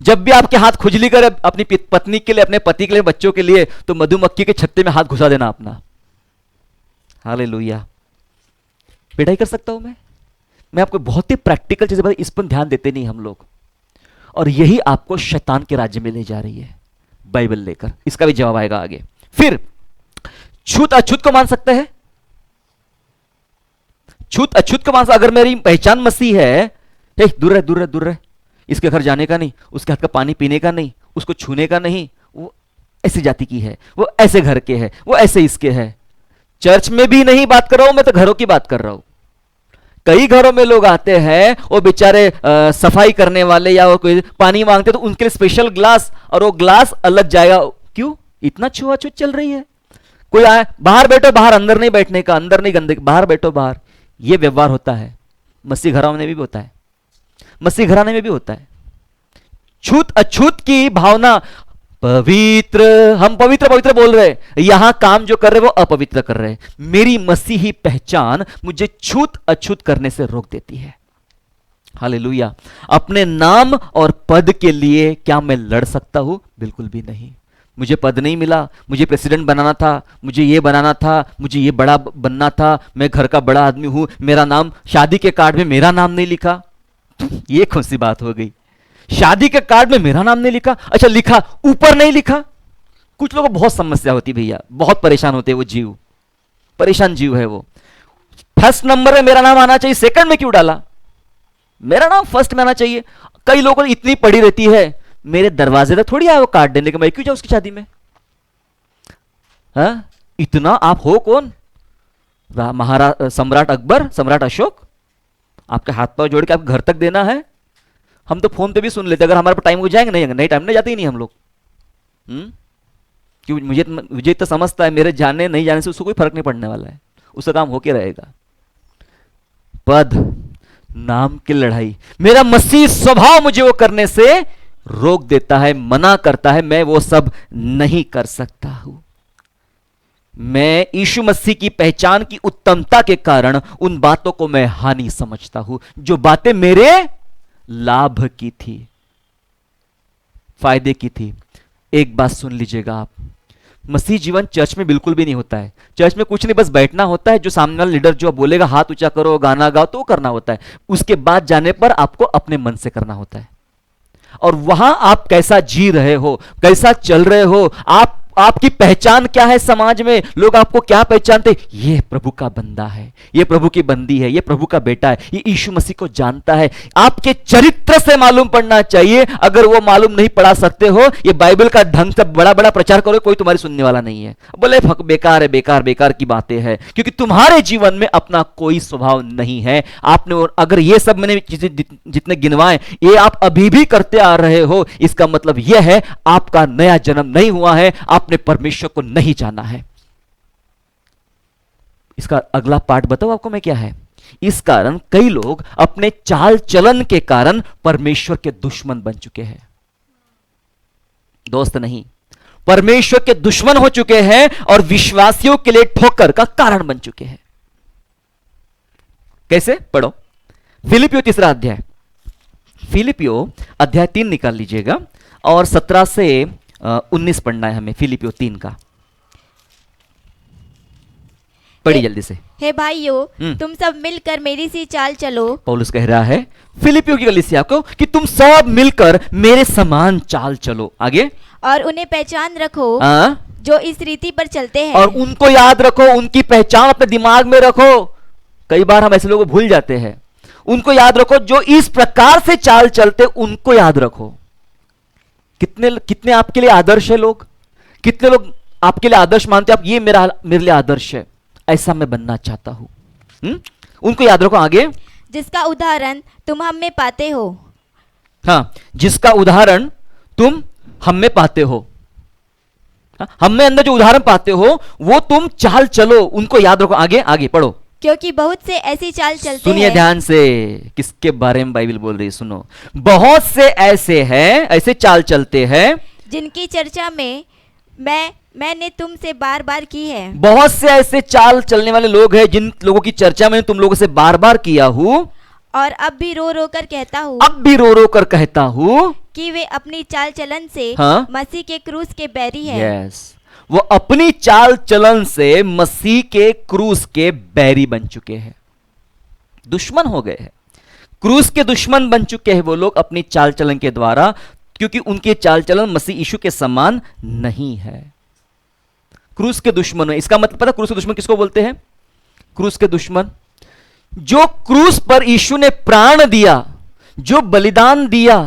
जब भी आपके हाथ खुजली करे अपनी पत्नी के लिए, अपने पति के लिए, बच्चों के लिए, तो मधुमक्खी के छत्ते में हाथ घुसा देना अपना। हालेलुया। पिटाई कर सकता हूं मैं? मैं आपको बहुत ही प्रैक्टिकल चीजें बता, इस पर ध्यान देते नहीं हम लोग, और यही आपको शैतान के राज्य में ले जा रही है बाइबल लेकर। इसका भी जवाब आएगा आगे। फिर छूत अछूत को मान सकते हैं, छूत अछूत को मान सकते। अगर मेरी पहचान मसीह है, दूर रहे दूर रहे दूर रहे, इसके घर जाने का नहीं, उसके हाथ का पानी पीने का नहीं, उसको छूने का नहीं, वो ऐसी जाति की है, वो ऐसे घर के है, वो ऐसे इसके है। चर्च में भी नहीं बात कर रहा हूं मैं, तो घरों की बात कर रहा हूं। कई घरों में लोग आते हैं, वो बेचारे सफाई करने वाले या वो कोई पानी मांगते तो उनके लिए स्पेशल ग्लास, और वो ग्लास अलग जाएगा। क्यों? इतना छुआछूत चल रही है। कोई आए, बाहर बैठो बाहर, अंदर नहीं बैठने का, अंदर नहीं गंदगी, बाहर बैठो बाहर। ये व्यवहार होता है, मसीह घराने में भी होता है, मसीह घराने में भी होता है। छूत अछूत की भावना, पवित्र, हम पवित्र पवित्र बोल रहे, यहां काम जो कर रहे वो अपवित्र कर रहे। मेरी मसीही पहचान मुझे छूत अछूत करने से रोक देती है। हालेलुया। अपने नाम और पद के लिए क्या मैं लड़ सकता हूं? बिल्कुल भी नहीं। मुझे पद नहीं मिला, मुझे प्रेसिडेंट बनाना था, मुझे ये बनाना था, मुझे ये बड़ा बनना था, मैं घर का बड़ा आदमी हूं, मेरा नाम शादी के कार्ड में मेरा नाम नहीं लिखा। ये कौन सी बात हो गई? शादी के कार्ड में मेरा नाम नहीं लिखा, अच्छा लिखा, ऊपर नहीं लिखा। कुछ लोगों को बहुत समस्या होती भैया, बहुत परेशान होते हैं वो जीव, परेशान जीव है वो। फर्स्ट नंबर में मेरा नाम आना चाहिए, सेकंड में क्यों डाला? मेरा नाम फर्स्ट में आना चाहिए। कई लोगों को इतनी पड़ी रहती है, मेरे दरवाजे तक थोड़ी आया वो कार्ड देने के, मैं क्यों जाऊं उसकी शादी में? हाँ? इतना आप हो कौन? महाराज सम्राट अकबर, सम्राट अशोक? आपके हाथ पांव जोड़ के आपके घर तक देना है? हम तो फोन पे भी सुन लेते, अगर हमारे पास टाइम हो जाएंगे, नहीं टाइम नहीं जाते ही नहीं हम लोग। क्यों? मुझे तो समझता है मेरे जाने नहीं जाने से उसको कोई फर्क नहीं पड़ने वाला है, उसका काम होके रहेगा। पद, नाम की लड़ाई, मेरा मसीह स्वभाव मुझे वो करने से रोक देता है, मना करता है। मैं वो सब नहीं कर सकता हूं। मैं यीशु मसीह की पहचान की उत्तमता के कारण उन बातों को मैं हानि समझता हूं, जो बातें मेरे लाभ की थी, फायदे की थी। एक बात सुन लीजिएगा आप, मसीह जीवन चर्च में बिल्कुल भी नहीं होता है। चर्च में कुछ नहीं, बस बैठना होता है, जो सामने वाला लीडर जो बोलेगा हाथ ऊंचा करो, गाना गाओ, तो करना होता है। उसके बाद जाने पर आपको अपने मन से करना होता है। और वहां आप कैसा जी रहे हो, कैसा चल रहे हो, आपकी पहचान क्या है समाज में, लोग आपको क्या पहचानते? ये प्रभु का बंदा है, ये प्रभु की बंदी है, ये प्रभु का बेटा है, ये यीशु मसीह को जानता है। आपके चरित्र से मालूम पड़ना चाहिए। अगर वो मालूम नहीं पड़ा सकते हो, ये बाइबल का ढंग से बड़ा बड़ा प्रचार करो, कोई तुम्हारी सुनने वाला नहीं है। बोले बेकार है, बेकार बेकार की बातें हैं, क्योंकि तुम्हारे जीवन में अपना कोई स्वभाव नहीं है। आपने, अगर ये सब मैंने चीजें जितने गिनवाए ये आप अभी भी करते आ रहे हो, इसका मतलब यह है आपका नया जन्म नहीं हुआ है, आपने परमेश्वर को नहीं जाना है। इसका अगला पार्ट बताओ आपको मैं क्या है। इस कारण कई लोग अपने चाल चलन के कारण परमेश्वर के दुश्मन बन चुके हैं। दोस्त नहीं, परमेश्वर के दुश्मन हो चुके हैं और विश्वासियों के लिए ठोकर का कारण बन चुके हैं। कैसे? पढ़ो फिलिपियो 3 अध्याय, फिलिपियो अध्याय 3 निकाल लीजिएगा और 17 से 19 पढ़ना है हमें। फिलिपियो 3 का पढ़ी जल्दी से। हे भाइयों, तुम सब मिलकर मेरी सी चाल चलो। पौलुस कह रहा है फिलिपियो की कलीसिया को कि तुम सब मिलकर मेरे समान चाल चलो। आगे, और उन्हें पहचान रखो जो इस रीति पर चलते हैं। और उनको याद रखो, उनकी पहचान अपने दिमाग में रखो। कई बार हम ऐसे लोगों को भूल जाते हैं। उनको याद रखो जो इस प्रकार से चाल चलते, उनको याद रखो। कितने आपके लिए आदर्श है लोग, कितने लोग आपके लिए आदर्श मानते हैं आप, ये मेरे लिए आदर्श है, ऐसा मैं बनना चाहता हूं। उनको याद रखो। आगे, जिसका उदाहरण तुम हम में पाते हो। हाँ, जिसका उदाहरण तुम हम में पाते हो। हम में अंदर जो उदाहरण पाते हो वो तुम चाल चलो, उनको याद रखो। आगे आगे पढ़ो। क्योंकि बहुत से ऐसी चाल चलते हैं। सुनिए ध्यान से, किसके बारे में बाइबल बोल रही है, सुनो। बहुत से ऐसे हैं, ऐसे चाल चलते हैं जिनकी चर्चा में मैंने तुमसे बार बार की है। बहुत से ऐसे चाल चलने वाले लोग हैं जिन लोगों की चर्चा मैंने तुम लोगों से बार बार किया हूं, और अब भी रो रो कर कहता हूँ, अब भी रो रो कर कहता हूं कि वे अपनी चाल चलन से हाँ? मसीह के क्रूस के बैरी है। यस, वो अपनी चाल चलन से मसीह के क्रूस के बैरी बन चुके हैं, दुश्मन हो गए हैं। क्रूस के दुश्मन बन चुके हैं वो लोग अपनी चाल चलन के द्वारा, क्योंकि उनके चाल चलन मसीह यीशु के समान नहीं है। क्रूस के दुश्मन है, इसका मतलब पता क्रूस के दुश्मन किसको बोलते हैं? क्रूस के दुश्मन जो क्रूस पर यीशु ने प्राण दिया, जो बलिदान दिया,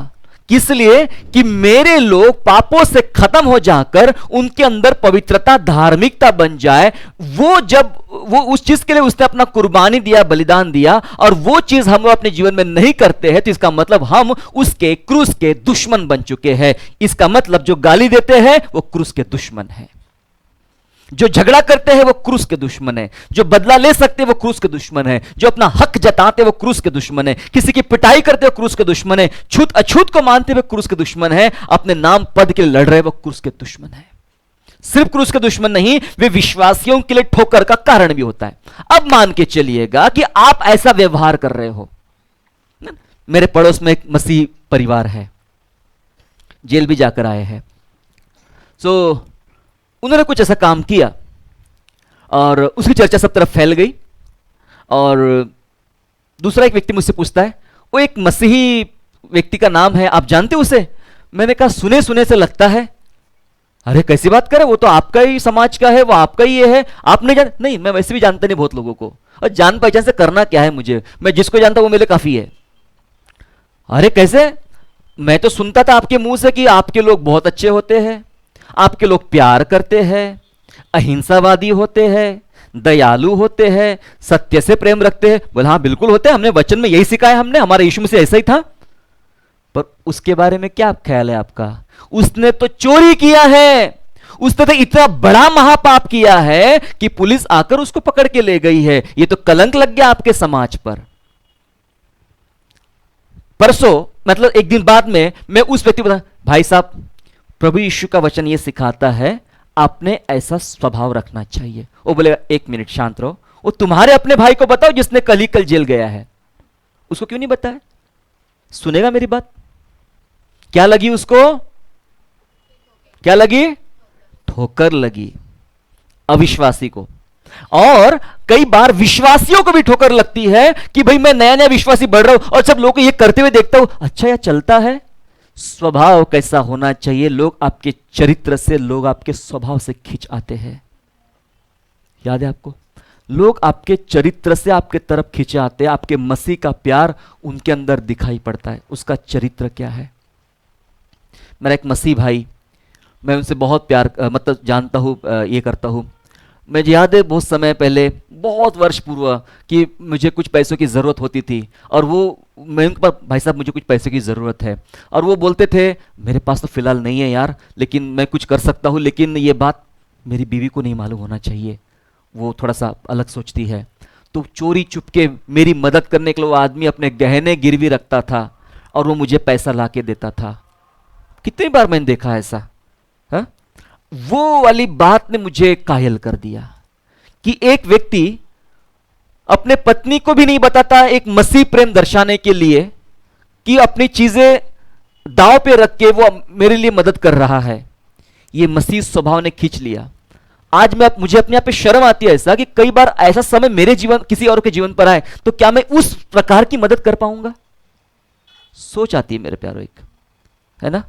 किस लिए? कि मेरे लोग पापों से खत्म हो जाकर उनके अंदर पवित्रता, धार्मिकता बन जाए। वो उस चीज के लिए उसने अपना कुर्बानी दिया, बलिदान दिया, और वो चीज हम लोग अपने जीवन में नहीं करते हैं, तो इसका मतलब हम उसके क्रूस के दुश्मन बन चुके हैं। इसका मतलब जो गाली देते हैं वो क्रूस के दुश्मन है, जो झगड़ा करते हैं वो क्रूस के दुश्मन है, जो बदला ले सकते हैं वो क्रूस के दुश्मन है, जो अपना हक जताते हैं वो क्रूस के दुश्मन है, किसी की पिटाई करते हैं क्रूस के दुश्मन है, छूत अछूत को मानते हुए क्रूस के दुश्मन है, अपने नाम पद के लिए लड़ रहे हैं वो क्रूस के दुश्मन है। सिर्फ क्रूस के दुश्मन नहीं, वे विश्वासियों के लिए ठोकर का कारण भी होता है। अब मान के चलिएगा कि आप ऐसा व्यवहार कर रहे हो। मेरे पड़ोस में एक मसीह परिवार है, जेल भी जाकर आए हैं। उन्होंने कुछ ऐसा काम किया और उसकी चर्चा सब तरफ फैल गई, और दूसरा एक व्यक्ति मुझसे पूछता है, वो एक मसीही व्यक्ति का नाम है, आप जानते हो उसे? मैंने कहा सुने सुने से लगता है। अरे कैसी बात करे, वो तो आपका ही समाज का है, वो आपका ही ये है, आप नहीं जानते? नहीं, मैं वैसे भी जानता नहीं बहुत लोगों को, और जान पहचान से करना क्या है मुझे, मैं जिसको जानता हूं वो मेरे काफी है। अरे कैसे? मैं तो सुनता था आपके मुंह से कि आपके लोग बहुत अच्छे होते हैं, आपके लोग प्यार करते हैं, अहिंसावादी होते हैं, दयालु होते हैं, सत्य से प्रेम रखते हैं। बोला हाँ बिल्कुल होते हैं, हमने वचन में यही सिखाया, हमने, हमारा यीशु मसीह ऐसा ही था। पर उसके बारे में क्या ख्याल है आपका? उसने तो चोरी किया है, उसने तो इतना बड़ा महापाप किया है कि पुलिस आकर उसको पकड़ के ले गई है। ये तो कलंक लग गया आपके समाज पर। परसों मतलब एक दिन बाद में मैं उस व्यक्ति को बता, भाई साहब प्रभु यीशु का वचन ये सिखाता है आपने ऐसा स्वभाव रखना चाहिए। वो बोलेगा एक मिनट शांत रहो, वो तुम्हारे अपने भाई को बताओ जिसने कल ही कल जेल गया है, उसको क्यों नहीं बताया? सुनेगा मेरी बात? क्या लगी उसको? क्या लगी? ठोकर लगी अविश्वासी को। और कई बार विश्वासियों को भी ठोकर लगती है कि भाई मैं नया नया विश्वासी बढ़ रहा हूं और सब लोग को ये करते हुए देखता हूं, अच्छा यह चलता है। स्वभाव कैसा होना चाहिए? लोग आपके चरित्र से, लोग आपके स्वभाव से खिंच आते हैं। याद है आपको? लोग आपके चरित्र से आपके तरफ खिंचे आते हैं। आपके मसीह का प्यार उनके अंदर दिखाई पड़ता है। उसका चरित्र क्या है? मेरा एक मसीह भाई, मैं उनसे बहुत प्यार मतलब जानता हूँ, ये करता हूँ। मुझे याद है बहुत समय पहले, बहुत वर्ष पूर्व, कि मुझे कुछ पैसों की ज़रूरत होती थी, और वो मैं उनके पास, भाई साहब मुझे कुछ पैसों की ज़रूरत है, और वो बोलते थे मेरे पास तो फ़िलहाल नहीं है यार, लेकिन मैं कुछ कर सकता हूँ, लेकिन ये बात मेरी बीवी को नहीं मालूम होना चाहिए, वो थोड़ा सा अलग सोचती है। तो चोरी चुपके मेरी मदद करने के लिए वो आदमी अपने गहने गिरवी रखता था और वो मुझे पैसा ला के देता था। कितनी बार मैंने देखा ऐसा। हा? वो वाली बात ने मुझे कायल कर दिया कि एक व्यक्ति अपने पत्नी को भी नहीं बताता, एक मसीह प्रेम दर्शाने के लिए, कि अपनी चीजें दांव पे रख के वो मेरे लिए मदद कर रहा है। ये मसीह स्वभाव ने खींच लिया। आज मुझे अपने आप पे शर्म आती है ऐसा कि कई बार ऐसा समय मेरे जीवन, किसी और के जीवन पर आए तो क्या मैं उस प्रकार की मदद कर पाऊंगा? सोच आती है मेरे प्यारो, एक है ना।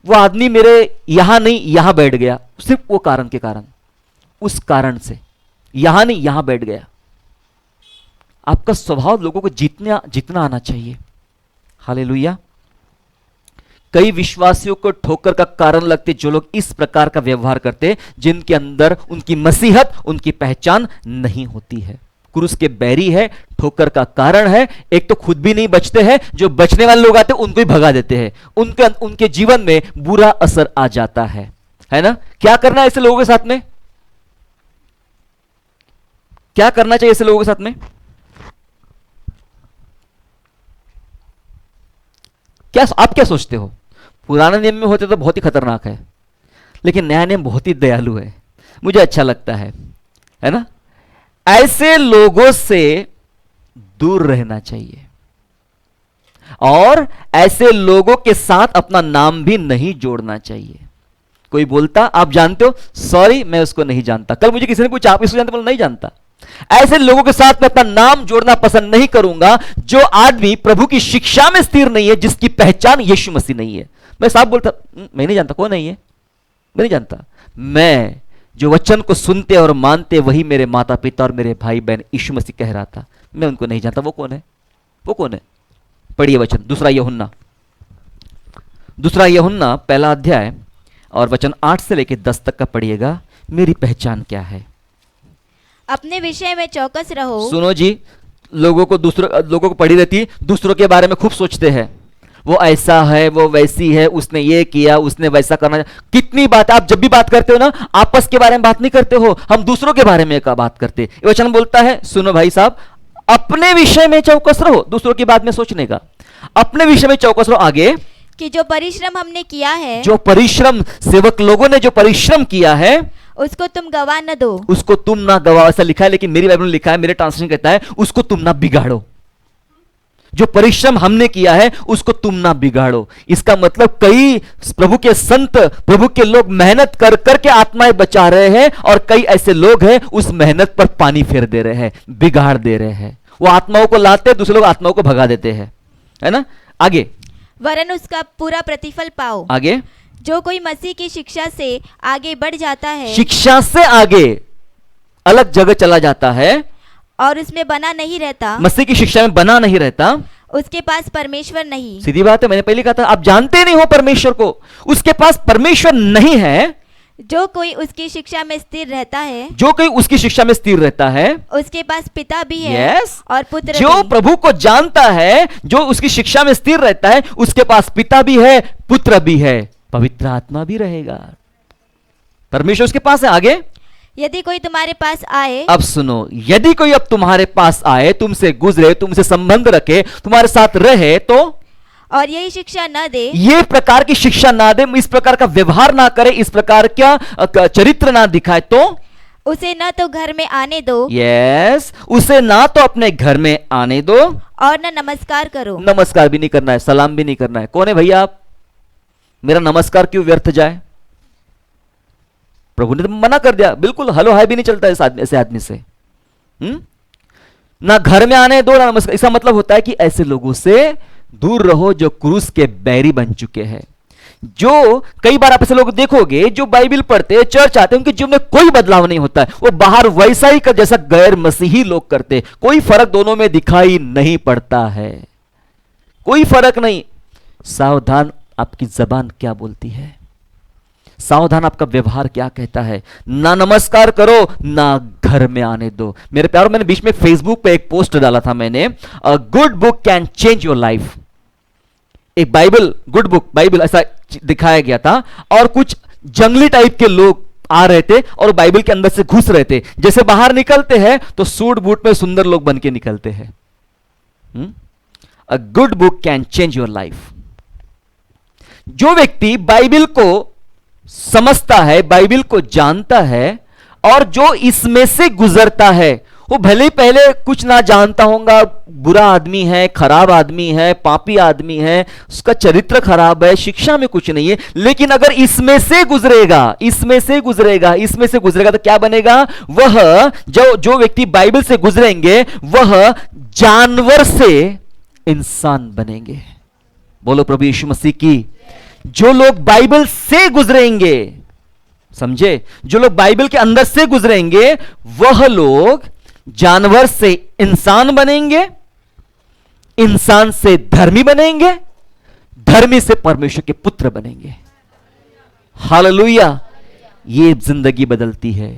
वो आदमी मेरे यहां नहीं यहां बैठ गया, सिर्फ वो कारण के कारण, उस कारण से यहां नहीं यहां बैठ गया। आपका स्वभाव लोगों को जितना आना चाहिए। हालेलुया। कई विश्वासियों को ठोकर का कारण लगते जो लोग इस प्रकार का व्यवहार करते, जिनके अंदर उनकी मसीहत, उनकी पहचान नहीं होती है। क्रूस के बैरी है, ठोकर का कारण है। एक तो खुद भी नहीं बचते हैं, जो बचने वाले लोग आते हैं उनको ही भगा देते हैं, उनके जीवन में बुरा असर आ जाता है ना। क्या करना है ऐसे लोगों के साथ में? क्या करना चाहिए ऐसे लोगों के साथ में? आप क्या सोचते हो? पुराने नियम में होते तो बहुत ही खतरनाक है, लेकिन नया नियम बहुत ही दयालु है, मुझे अच्छा लगता है ना। ऐसे लोगों से दूर रहना चाहिए और ऐसे लोगों के साथ अपना नाम भी नहीं जोड़ना चाहिए। कोई बोलता आप जानते हो, सॉरी मैं उसको नहीं जानता। कल मुझे किसी ने पूछा आप इसको जानते? बोला नहीं जानता। ऐसे लोगों के साथ मैं अपना नाम जोड़ना पसंद नहीं करूंगा जो आदमी प्रभु की शिक्षा में स्थिर नहीं है, जिसकी पहचान यीशु मसीह नहीं है। मैं साफ बोलता, मैं नहीं जानता कौन है ये, मैं नहीं जानता। मैं जो वचन को सुनते और मानते वही मेरे माता पिता और मेरे भाई बहन यीशु मसीह कह रहा था, मैं उनको नहीं जानता। वो कौन है? वो कौन है? पढ़िए वचन, दूसरा यूहन्ना पहला अध्याय और वचन 8 से लेकर 10 तक का पढ़िएगा। मेरी पहचान क्या है? अपने विषय में चौकस रहो। सुनो जी, लोगों को पड़ी रहती, दूसरों के बारे में खूब सोचते हैं, वो ऐसा है, वो वैसी है, उसने ये किया, उसने वैसा करना। कितनी बात, आप जब भी बात करते हो ना, आपस के बारे में बात नहीं करते हो, हम दूसरों के बारे में का बात करते। ये वचन बोलता है, सुनो भाई साहब, अपने विषय में चौकस रहो, दूसरों की बात में सोचने का। अपने विषय में चौकस रहो। आगे कि जो परिश्रम हमने किया है, जो परिश्रम सेवक लोगों ने जो परिश्रम किया है, उसको तुम गवा न दो। उसको तुम ना गवाओ, ऐसा लिखा है, लेकिन मेरी बाइबल में लिखा है, मेरे ट्रांसलेशन कहता है, उसको तुम ना बिगाड़ो। जो परिश्रम हमने किया है उसको तुम ना बिगाड़ो। इसका मतलब कई प्रभु के संत, प्रभु के लोग मेहनत कर करके आत्माएं बचा रहे हैं, और कई ऐसे लोग हैं उस मेहनत पर पानी फेर दे रहे हैं, बिगाड़ दे रहे हैं। वो आत्माओं को लाते हैं, दूसरे लोग आत्माओं को भगा देते हैं, है ना। आगे, वरन उसका पूरा प्रतिफल पाओ। आगे, जो कोई मसीह की शिक्षा से आगे बढ़ जाता है, शिक्षा से आगे अलग जगह चला जाता है और उसमें बना नहीं रहता, मसीह की शिक्षा में बना नहीं रहता, उसके पास परमेश्वर नहीं। सीधी बात है, मैंने पहले कहा था, आप जानते नहीं हो परमेश्वर को, उसके पास परमेश्वर नहीं है। जो कोई उसकी शिक्षा में स्थिर रहता है, जो कोई उसकी शिक्षा में स्थिर रहता है, उसके पास पिता भी है Yes. और पुत्र जो भी। प्रभु को जानता है, जो उसकी शिक्षा में स्थिर रहता है, उसके पास पिता भी है, पुत्र भी है, पवित्र आत्मा भी रहेगा। परमेश्वर उसके पास है। आगे, यदि कोई तुम्हारे पास आए, अब सुनो, यदि कोई अब तुम्हारे पास आए, तुमसे गुजरे, तुमसे संबंध रखे, तुम्हारे साथ रहे, तो और यही शिक्षा न दे, ये प्रकार की शिक्षा ना दे, इस प्रकार का व्यवहार ना करे, इस प्रकार का चरित्र ना दिखाए, तो उसे न तो घर में आने दो, यस, उसे ना तो अपने घर में आने दो, और न नमस्कार करो। नमस्कार भी नहीं करना है, सलाम भी नहीं करना है। कौन है भैया आप? मेरा नमस्कार क्यों व्यर्थ जाए? प्रभु ने तो मना कर दिया, बिल्कुल हलो हाय भी नहीं चलता ऐसे आदमी से। ना घर में आने दो, ना नमस्कार। इसका मतलब होता है कि ऐसे लोगों से दूर रहो जो क्रूस के बैरी बन चुके हैं। जो कई बार आप ऐसे लोग देखोगे जो बाइबल पढ़ते हैं, चर्च आते हैं, उनके जीवन में कोई बदलाव नहीं होता है, वो बाहर वैसा ही कर जैसा गैर मसीही लोग करते, कोई फर्क दोनों में दिखाई नहीं पड़ता है, कोई फर्क नहीं। सावधान आपकी जबान क्या बोलती है, सावधान आपका व्यवहार क्या कहता है। ना नमस्कार करो, ना घर में आने दो। मेरे प्यारों, मैंने बीच में फेसबुक पे एक पोस्ट डाला था, मैंने, a good book can change your life. एक बाइबल, गुड बुक बाइबल ऐसा दिखाया गया था, और कुछ जंगली टाइप के लोग आ रहे थे और बाइबल के अंदर से घुस रहे थे। जैसे बाहर निकलते हैं तो सूट बूट में सुंदर लोग बन के निकलते हैं। A good book can change your life. जो व्यक्ति बाइबल को समझता है, बाइबल को जानता है, और जो इसमें से गुजरता है, वो भले ही पहले कुछ ना जानता होगा, बुरा आदमी है, खराब आदमी है, पापी आदमी है, उसका चरित्र खराब है, शिक्षा में कुछ नहीं है, लेकिन अगर इसमें से गुजरेगा, इसमें से गुजरेगा, इसमें से गुजरेगा, तो क्या बनेगा? वह जो व्यक्ति बाइबल से गुजरेंगे, वह जानवर से इंसान बनेंगे। बोलो प्रभु यीशु मसीह की। जो लोग बाइबल से गुजरेंगे, समझे, जो लोग बाइबल के अंदर से गुजरेंगे, वह लोग जानवर से इंसान बनेंगे, इंसान से धर्मी बनेंगे, धर्मी से परमेश्वर के पुत्र बनेंगे। हालेलुया। ये जिंदगी बदलती है,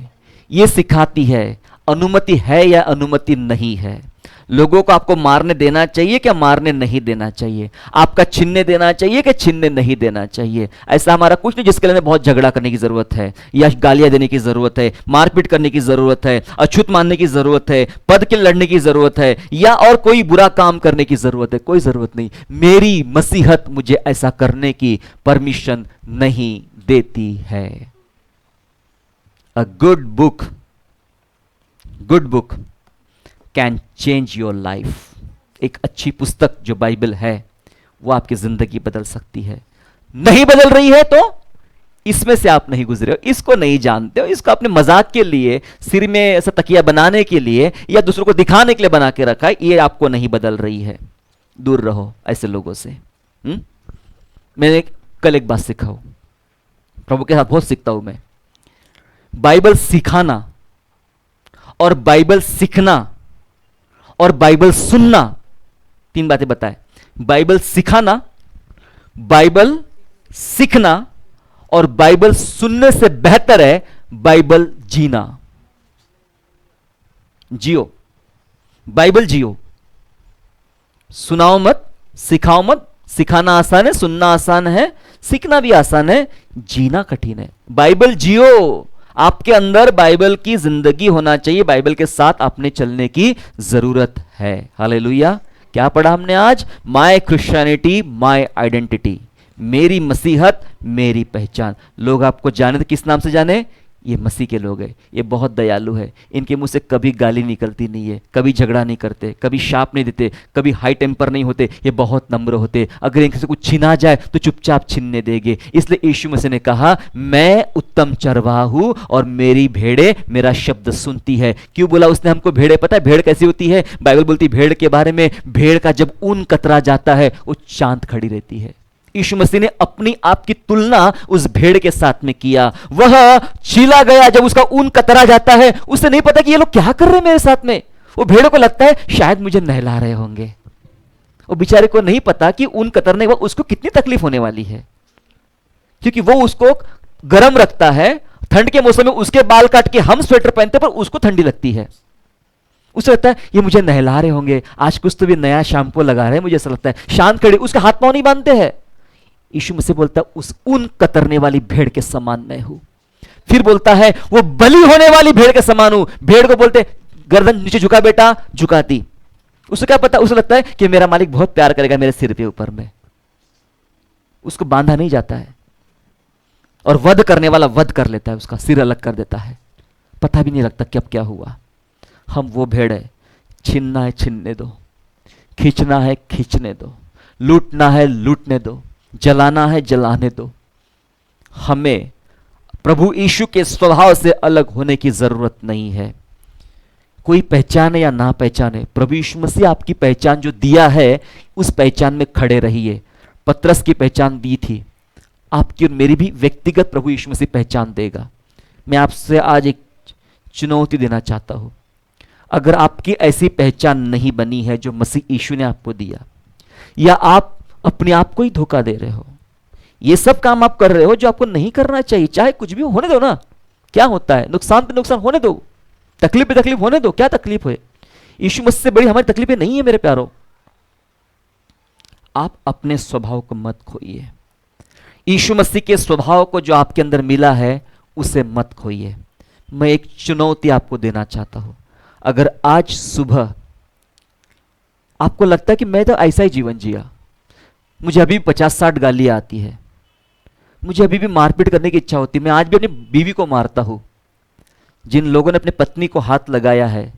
ये सिखाती है। अनुमति है या अनुमति नहीं है? लोगों को आपको मारने देना चाहिए क्या मारने नहीं देना चाहिए? आपका छीनने देना चाहिए कि छीनने नहीं देना चाहिए? ऐसा हमारा कुछ नहीं जिसके लिए हमें बहुत झगड़ा करने की जरूरत है, या गालियां देने की जरूरत है, मारपीट करने की जरूरत है, अछूत मानने की जरूरत है, पद के लड़ने की जरूरत है, या और कोई बुरा काम करने की जरूरत है। कोई जरूरत नहीं। मेरी मसीहत मुझे ऐसा करने की परमिशन नहीं देती है। A good book can change your life. एक अच्छी पुस्तक जो बाइबल है, वो आपकी जिंदगी बदल सकती है। नहीं बदल रही है तो इसमें से आप नहीं गुजरे हो, इसको नहीं जानते हो, इसको अपने मजाक के लिए, सिर में ऐसा तकिया बनाने के लिए या दूसरों को दिखाने के लिए बना के रखा है, ये आपको नहीं बदल रही है। दूर रहो ऐसे लोगों से। मैंने कल एक बात सीखा हूं, प्रभु के साथ बहुत सीखता हूं मैं। बाइबल सिखाना और बाइबल सीखना और बाइबल सुनना, 3 बातें बताए। बाइबल सिखाना, बाइबल सीखना और बाइबल सुनने से बेहतर है बाइबल जीना। जियो, बाइबल जियो। सुनाओ मत, सिखाओ मत। सिखाना आसान है, सुनना आसान है, सीखना भी आसान है, जीना कठिन है। बाइबल जियो। आपके अंदर बाइबल की जिंदगी होना चाहिए, बाइबल के साथ आपने चलने की जरूरत है। हालेलुया। क्या पढ़ा हमने आज? माय क्रिश्चियनिटी माय आइडेंटिटी, मेरी मसीहत मेरी पहचान। लोग आपको जाने तो किस नाम से जाने? ये मसीह के लोग हैं, ये बहुत दयालु है, इनके मुंह से कभी गाली निकलती नहीं है, कभी झगड़ा नहीं करते, कभी शाप नहीं देते, कभी हाई टेम्पर नहीं होते, ये बहुत नम्र होते, अगर इनसे से कुछ छीना जाए तो चुपचाप छीनने देंगे। इसलिए यीशु मसीह ने कहा, मैं उत्तम चरवाहा हूं और मेरी भेड़ें मेरा शब्द सुनती है। क्यों बोला उसने हमको भेड़ें? पता है भेड़ कैसी होती है? बाइबल बोलती भेड़ के बारे में, भेड़ का जब ऊन कतरा जाता है वो शांत खड़ी रहती है। यीशु मसीह ने अपनी आप की तुलना उस भेड़ के साथ में किया। वह छीला गया जब उसका ऊन कतरा जाता है, उसे नहीं पता कि ये लोग क्या कर रहे हैं मेरे साथ में। वो भेड़ को लगता है शायद मुझे नहला रहे होंगे। वो बेचारे को नहीं पता कि ऊन कतरने के बाद उसको कितनी तकलीफ होने वाली है, क्योंकि वो उसको गर्म रखता है। ठंड के मौसम में उसके बाल काट के हम स्वेटर पहनते पर उसको ठंडी लगती है। उसे लगता है ये मुझे नहला रहे होंगे, आज कुछ तो भी नया शैम्पू लगा रहे हैं, मुझे ऐसा लगता है। शांत खड़ी, उसके हाथ पांव नहीं बांधते हैं। यीशु मसीह बोलता है उस ऊन कतरने वाली भेड़ के समान मैं हूं। फिर बोलता है वो बलि होने वाली भेड़ के समान हूं। भेड़ को बोलते गर्दन नीचे झुका बेटा, झुकाती। उसे क्या पता? उसे लगता है कि मेरा मालिक बहुत प्यार करेगा मेरे सिर के ऊपर में। उसको बांधा नहीं जाता है। और वध करने वाला वध कर लेता है, उसका सिर अलग कर देता है, पता भी नहीं लगता कि अब क्या हुआ। हम वो भेड़ है, छीनना है छीनने दो, खींचना है खींचने दो, लूटना है लूटने दो, जलाना है जलाने दो। हमें प्रभु यीशु के स्वभाव से अलग होने की जरूरत नहीं है। कोई पहचाने या ना पहचाने, प्रभु यीशु मसीह आपकी पहचान जो दिया है उस पहचान में खड़े रहिए। पतरस की पहचान दी थी, आपकी और मेरी भी व्यक्तिगत प्रभु यीशु मसीह पहचान देगा। मैं आपसे आज एक चुनौती देना चाहता हूं। अगर आपकी ऐसी पहचान नहीं बनी है जो मसीह यीशु ने आपको दिया, या आप अपने आप को ही धोखा दे रहे हो, ये सब काम आप कर रहे हो जो आपको नहीं करना चाहिए, चाहे कुछ भी हो, होने दो ना। क्या होता है? नुकसान पे नुकसान होने दो, तकलीफ पे तकलीफ होने दो। क्या तकलीफ है? यीशु मसीह से बड़ी हमारी तकलीफें नहीं है मेरे प्यारों। आप अपने स्वभाव को मत खोइए। यीशु मसीह के स्वभाव को जो आपके अंदर मिला है उसे मत खोइए। मैं एक चुनौती आपको देना चाहता हूं। अगर आज सुबह आपको लगता है कि मैं तो ऐसा ही जीवन जिया, मुझे अभी 50-60 गालियां आती है, मुझे अभी भी मारपीट करने की इच्छा होती है, मैं आज भी अपनी बीवी को मारता हूं। जिन लोगों ने अपनी पत्नी को हाथ लगाया है,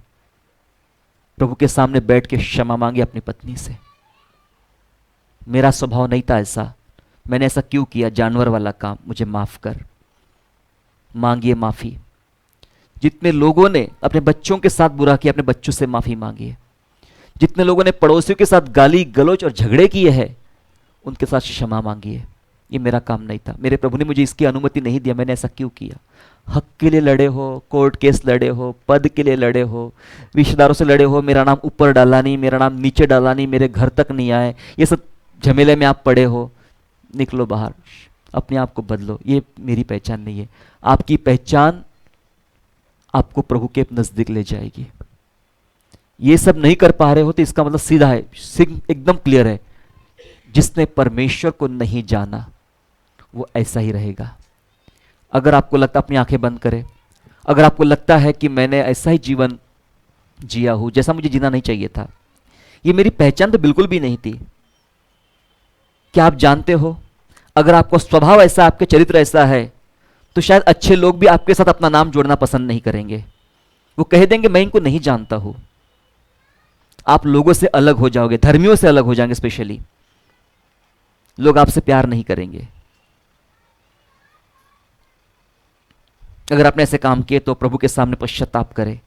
प्रभु के सामने बैठ के क्षमा मांगे अपनी पत्नी से। मेरा स्वभाव नहीं था ऐसा, मैंने ऐसा क्यों किया, जानवर वाला काम, मुझे माफ कर। मांगिए माफी। जितने लोगों ने अपने बच्चों के साथ बुरा किया, अपने बच्चों से माफी मांगिए। जितने लोगों ने पड़ोसियों के साथ गाली गलौज और झगड़े किए हैं, उनके साथ क्षमा मांगिए। ये मेरा काम नहीं था, मेरे प्रभु ने मुझे इसकी अनुमति नहीं दिया, मैंने ऐसा क्यों किया। हक के लिए लड़े हो, कोर्ट केस लड़े हो, पद के लिए लड़े हो, रिश्तेदारों से लड़े हो, मेरा नाम ऊपर डाला नहीं, मेरा नाम नीचे डाला नहीं, मेरे घर तक नहीं आए, ये सब झमेले में आप पड़े हो, निकलो बाहर, अपने आप को बदलो। ये मेरी पहचान नहीं है। आपकी पहचान आपको प्रभु के नजदीक ले जाएगी। ये सब नहीं कर पा रहे हो तो इसका मतलब सीधा है, एकदम क्लियर है, जिसने परमेश्वर को नहीं जाना वो ऐसा ही रहेगा। अगर आपको लगता, अपनी आंखें बंद करें, अगर आपको लगता है कि मैंने ऐसा ही जीवन जिया हूं जैसा मुझे जीना नहीं चाहिए था, ये मेरी पहचान तो बिल्कुल भी नहीं थी। क्या आप जानते हो, अगर आपका स्वभाव ऐसा, आपके चरित्र ऐसा है, तो शायद अच्छे लोग भी आपके साथ अपना नाम जोड़ना पसंद नहीं करेंगे। वो कह देंगे मैं इनको नहीं जानता हूं। आप लोगों से अलग हो जाओगे, धर्मियों से अलग हो जाएंगे, स्पेशली लोग आपसे प्यार नहीं करेंगे। अगर आपने ऐसे काम किए तो प्रभु के सामने पश्चाताप करें।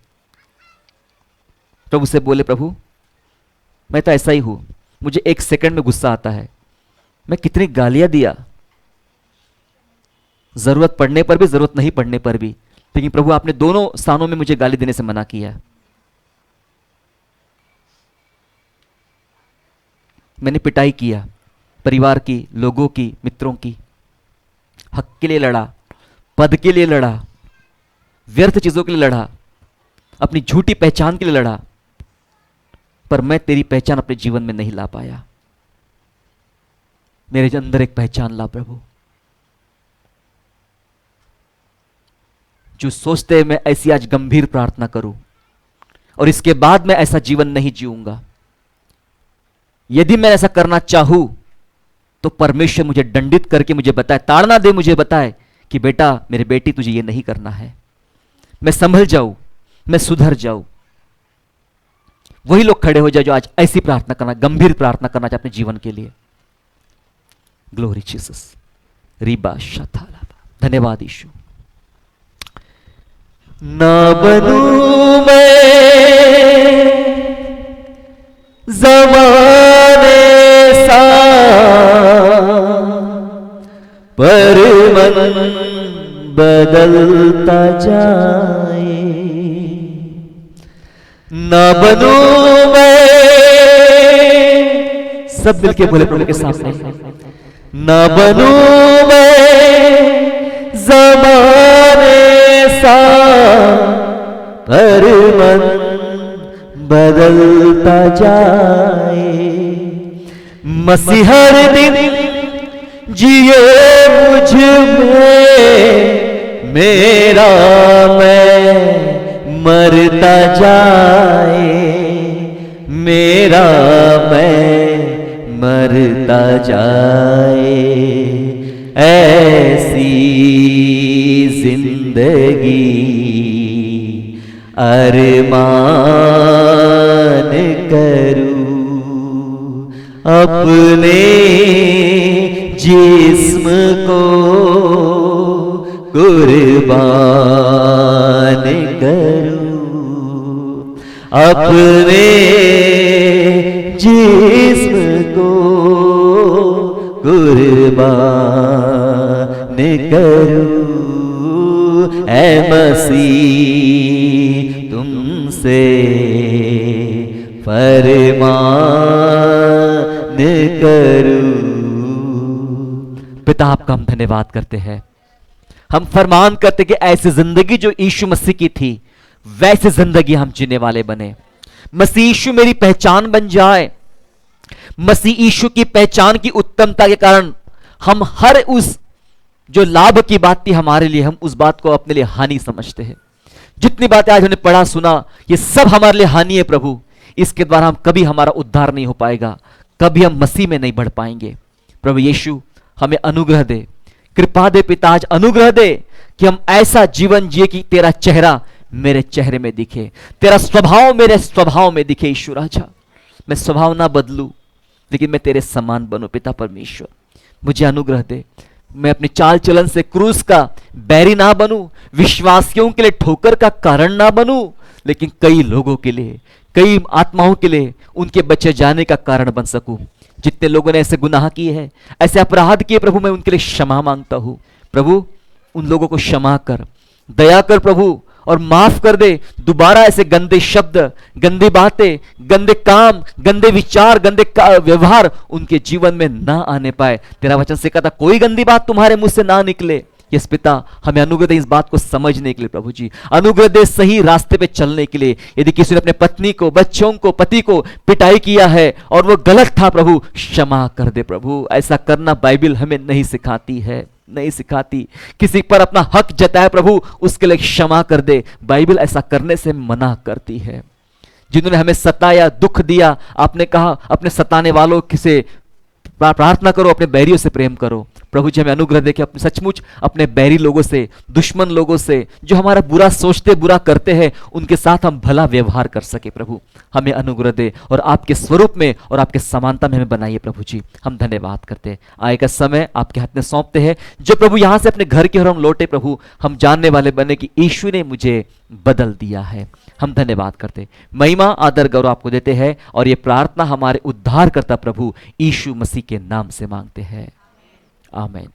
प्रभु से बोले, प्रभु मैं तो ऐसा ही हूं, मुझे 1 सेकंड में गुस्सा आता है, मैं कितनी गालियां दिया, जरूरत पड़ने पर भी, जरूरत नहीं पड़ने पर भी, लेकिन प्रभु आपने दोनों स्थानों में मुझे गाली देने से मना किया। मैंने पिटाई किया, परिवार की, लोगों की, मित्रों की, हक के लिए लड़ा, पद के लिए लड़ा, व्यर्थ चीजों के लिए लड़ा, अपनी झूठी पहचान के लिए लड़ा, पर मैं तेरी पहचान अपने जीवन में नहीं ला पाया। मेरे अंदर एक पहचान ला प्रभु, जो सोचते हैं मैं ऐसी आज गंभीर प्रार्थना करूं और इसके बाद मैं ऐसा जीवन नहीं जीऊंगा। यदि मैं ऐसा करना चाहूं तो परमेश्वर मुझे दंडित करके मुझे बताए, ताड़ना दे, मुझे बताए कि बेटा, मेरे बेटी, तुझे ये नहीं करना है। मैं संभल जाऊं, मैं सुधर जाऊं। वही लोग खड़े हो जाए जो आज ऐसी प्रार्थना करना, गंभीर प्रार्थना करना चाहते अपने जीवन के लिए। ग्लोरी जीसस, रीबा शथाला। धन्यवाद यीशु। ना बनूं मैं ज़माने सा, पर मन बदलता जाए। ना बनूं मैं, सब मिलके बोले प्रभु के सामने, ना बनूं मैं ज़माने सा, पर मन बदलता जाए। मसीह हर दिन जिए मुझ में, मेरा मैं मरता जाए, मेरा मैं मरता जाए। ऐसी जिंदगी अरमान करूं, अपने जिस्म को कुर्बान करूं, अपने जिस्म को कुर्बान करूं। ऐ मसीह तुमसे फरमान करूं। पिता, आपका हम धन्यवाद करते हैं। हम फरमान करते कि ऐसी जिंदगी जो यीशु मसीह की थी, वैसी जिंदगी हम जीने वाले बने। मसीह यीशु मेरी पहचान बन जाए। मसीह यीशु की पहचान की उत्तमता के कारण हम हर उस जो लाभ की बात थी हमारे लिए, हम उस बात को अपने लिए हानि समझते हैं। जितनी बातें आज हमने पढ़ा सुना, ये सब हमारे लिए हानि है प्रभु। इसके द्वारा हम कभी हमारा उद्धार नहीं हो पाएगा, कभी हम मसीह में नहीं बढ़ पाएंगे। प्रभु यीशु हमें अनुग्रह दे, कृपा दे पिता, आज अनुग्रह दे कि हम ऐसा जीवन जिए कि तेरा चेहरा मेरे चेहरे में दिखे, तेरा स्वभाव मेरे स्वभाव में दिखे। यीशु राजा, मैं स्वभाव ना बदलूं, लेकिन मैं तेरे समान बनूं। पिता परमेश्वर, मुझे अनुग्रह दे, मैं अपने चाल चलन से क्रूस का बैरी ना बनूं, विश्वासियों के लिए ठोकर का कारण ना बनूं, लेकिन कई लोगों के लिए, कई आत्माओं के लिए उनके बचे जाने का कारण बन सकूं। जितने लोगों ने ऐसे गुनाह किए हैं, ऐसे अपराध किए प्रभु, मैं उनके लिए क्षमा मांगता हूं। प्रभु, उन लोगों को क्षमा कर, दया कर प्रभु, और माफ कर दे। दोबारा ऐसे गंदे शब्द, गंदी बातें, गंदे काम, गंदे विचार, गंदे व्यवहार उनके जीवन में ना आने पाए। तेरा वचन से कहता, कोई गंदी बात तुम्हारे मुंह से ना निकले। यस पिता, हमें अनुग्रह दे इस बात को समझने के लिए प्रभु जी, अनुग्रह दे सही रास्ते पे चलने के लिए। यदि किसी ने अपने पत्नी को, बच्चों को, पति को पिटाई किया है और वो गलत था प्रभु, क्षमा कर दे प्रभु। ऐसा करना बाइबल हमें नहीं सिखाती है, नहीं सिखाती। किसी पर अपना हक जताए प्रभु, उसके लिए क्षमा कर दे, बाइबल ऐसा करने से मना करती है। जिन्होंने हमें सताया, दुख दिया, आपने कहा अपने सताने वालों से प्रार्थना करो, अपने बैरियों से प्रेम करो। प्रभु जी हमें अनुग्रह दे कि अपने सचमुच अपने बैरी लोगों से, दुश्मन लोगों से, जो हमारा बुरा सोचते बुरा करते हैं, उनके साथ हम भला व्यवहार कर सके। प्रभु हमें अनुग्रह दे और आपके स्वरूप में और आपके समानता में हमें बनाइए। प्रभु जी हम धन्यवाद करते हैं, आए का समय आपके हाथ में सौंपते हैं। जो प्रभु यहां से अपने घर की ओर हम लौटे, प्रभु हम जानने वाले बने कि यीशु ने मुझे बदल दिया है। हम धन्यवाद करते, महिमा आदर गौरव आपको देते हैं और ये प्रार्थना हमारे उद्धारकर्ता प्रभु यीशु मसीह के नाम से मांगते हैं, आमीन।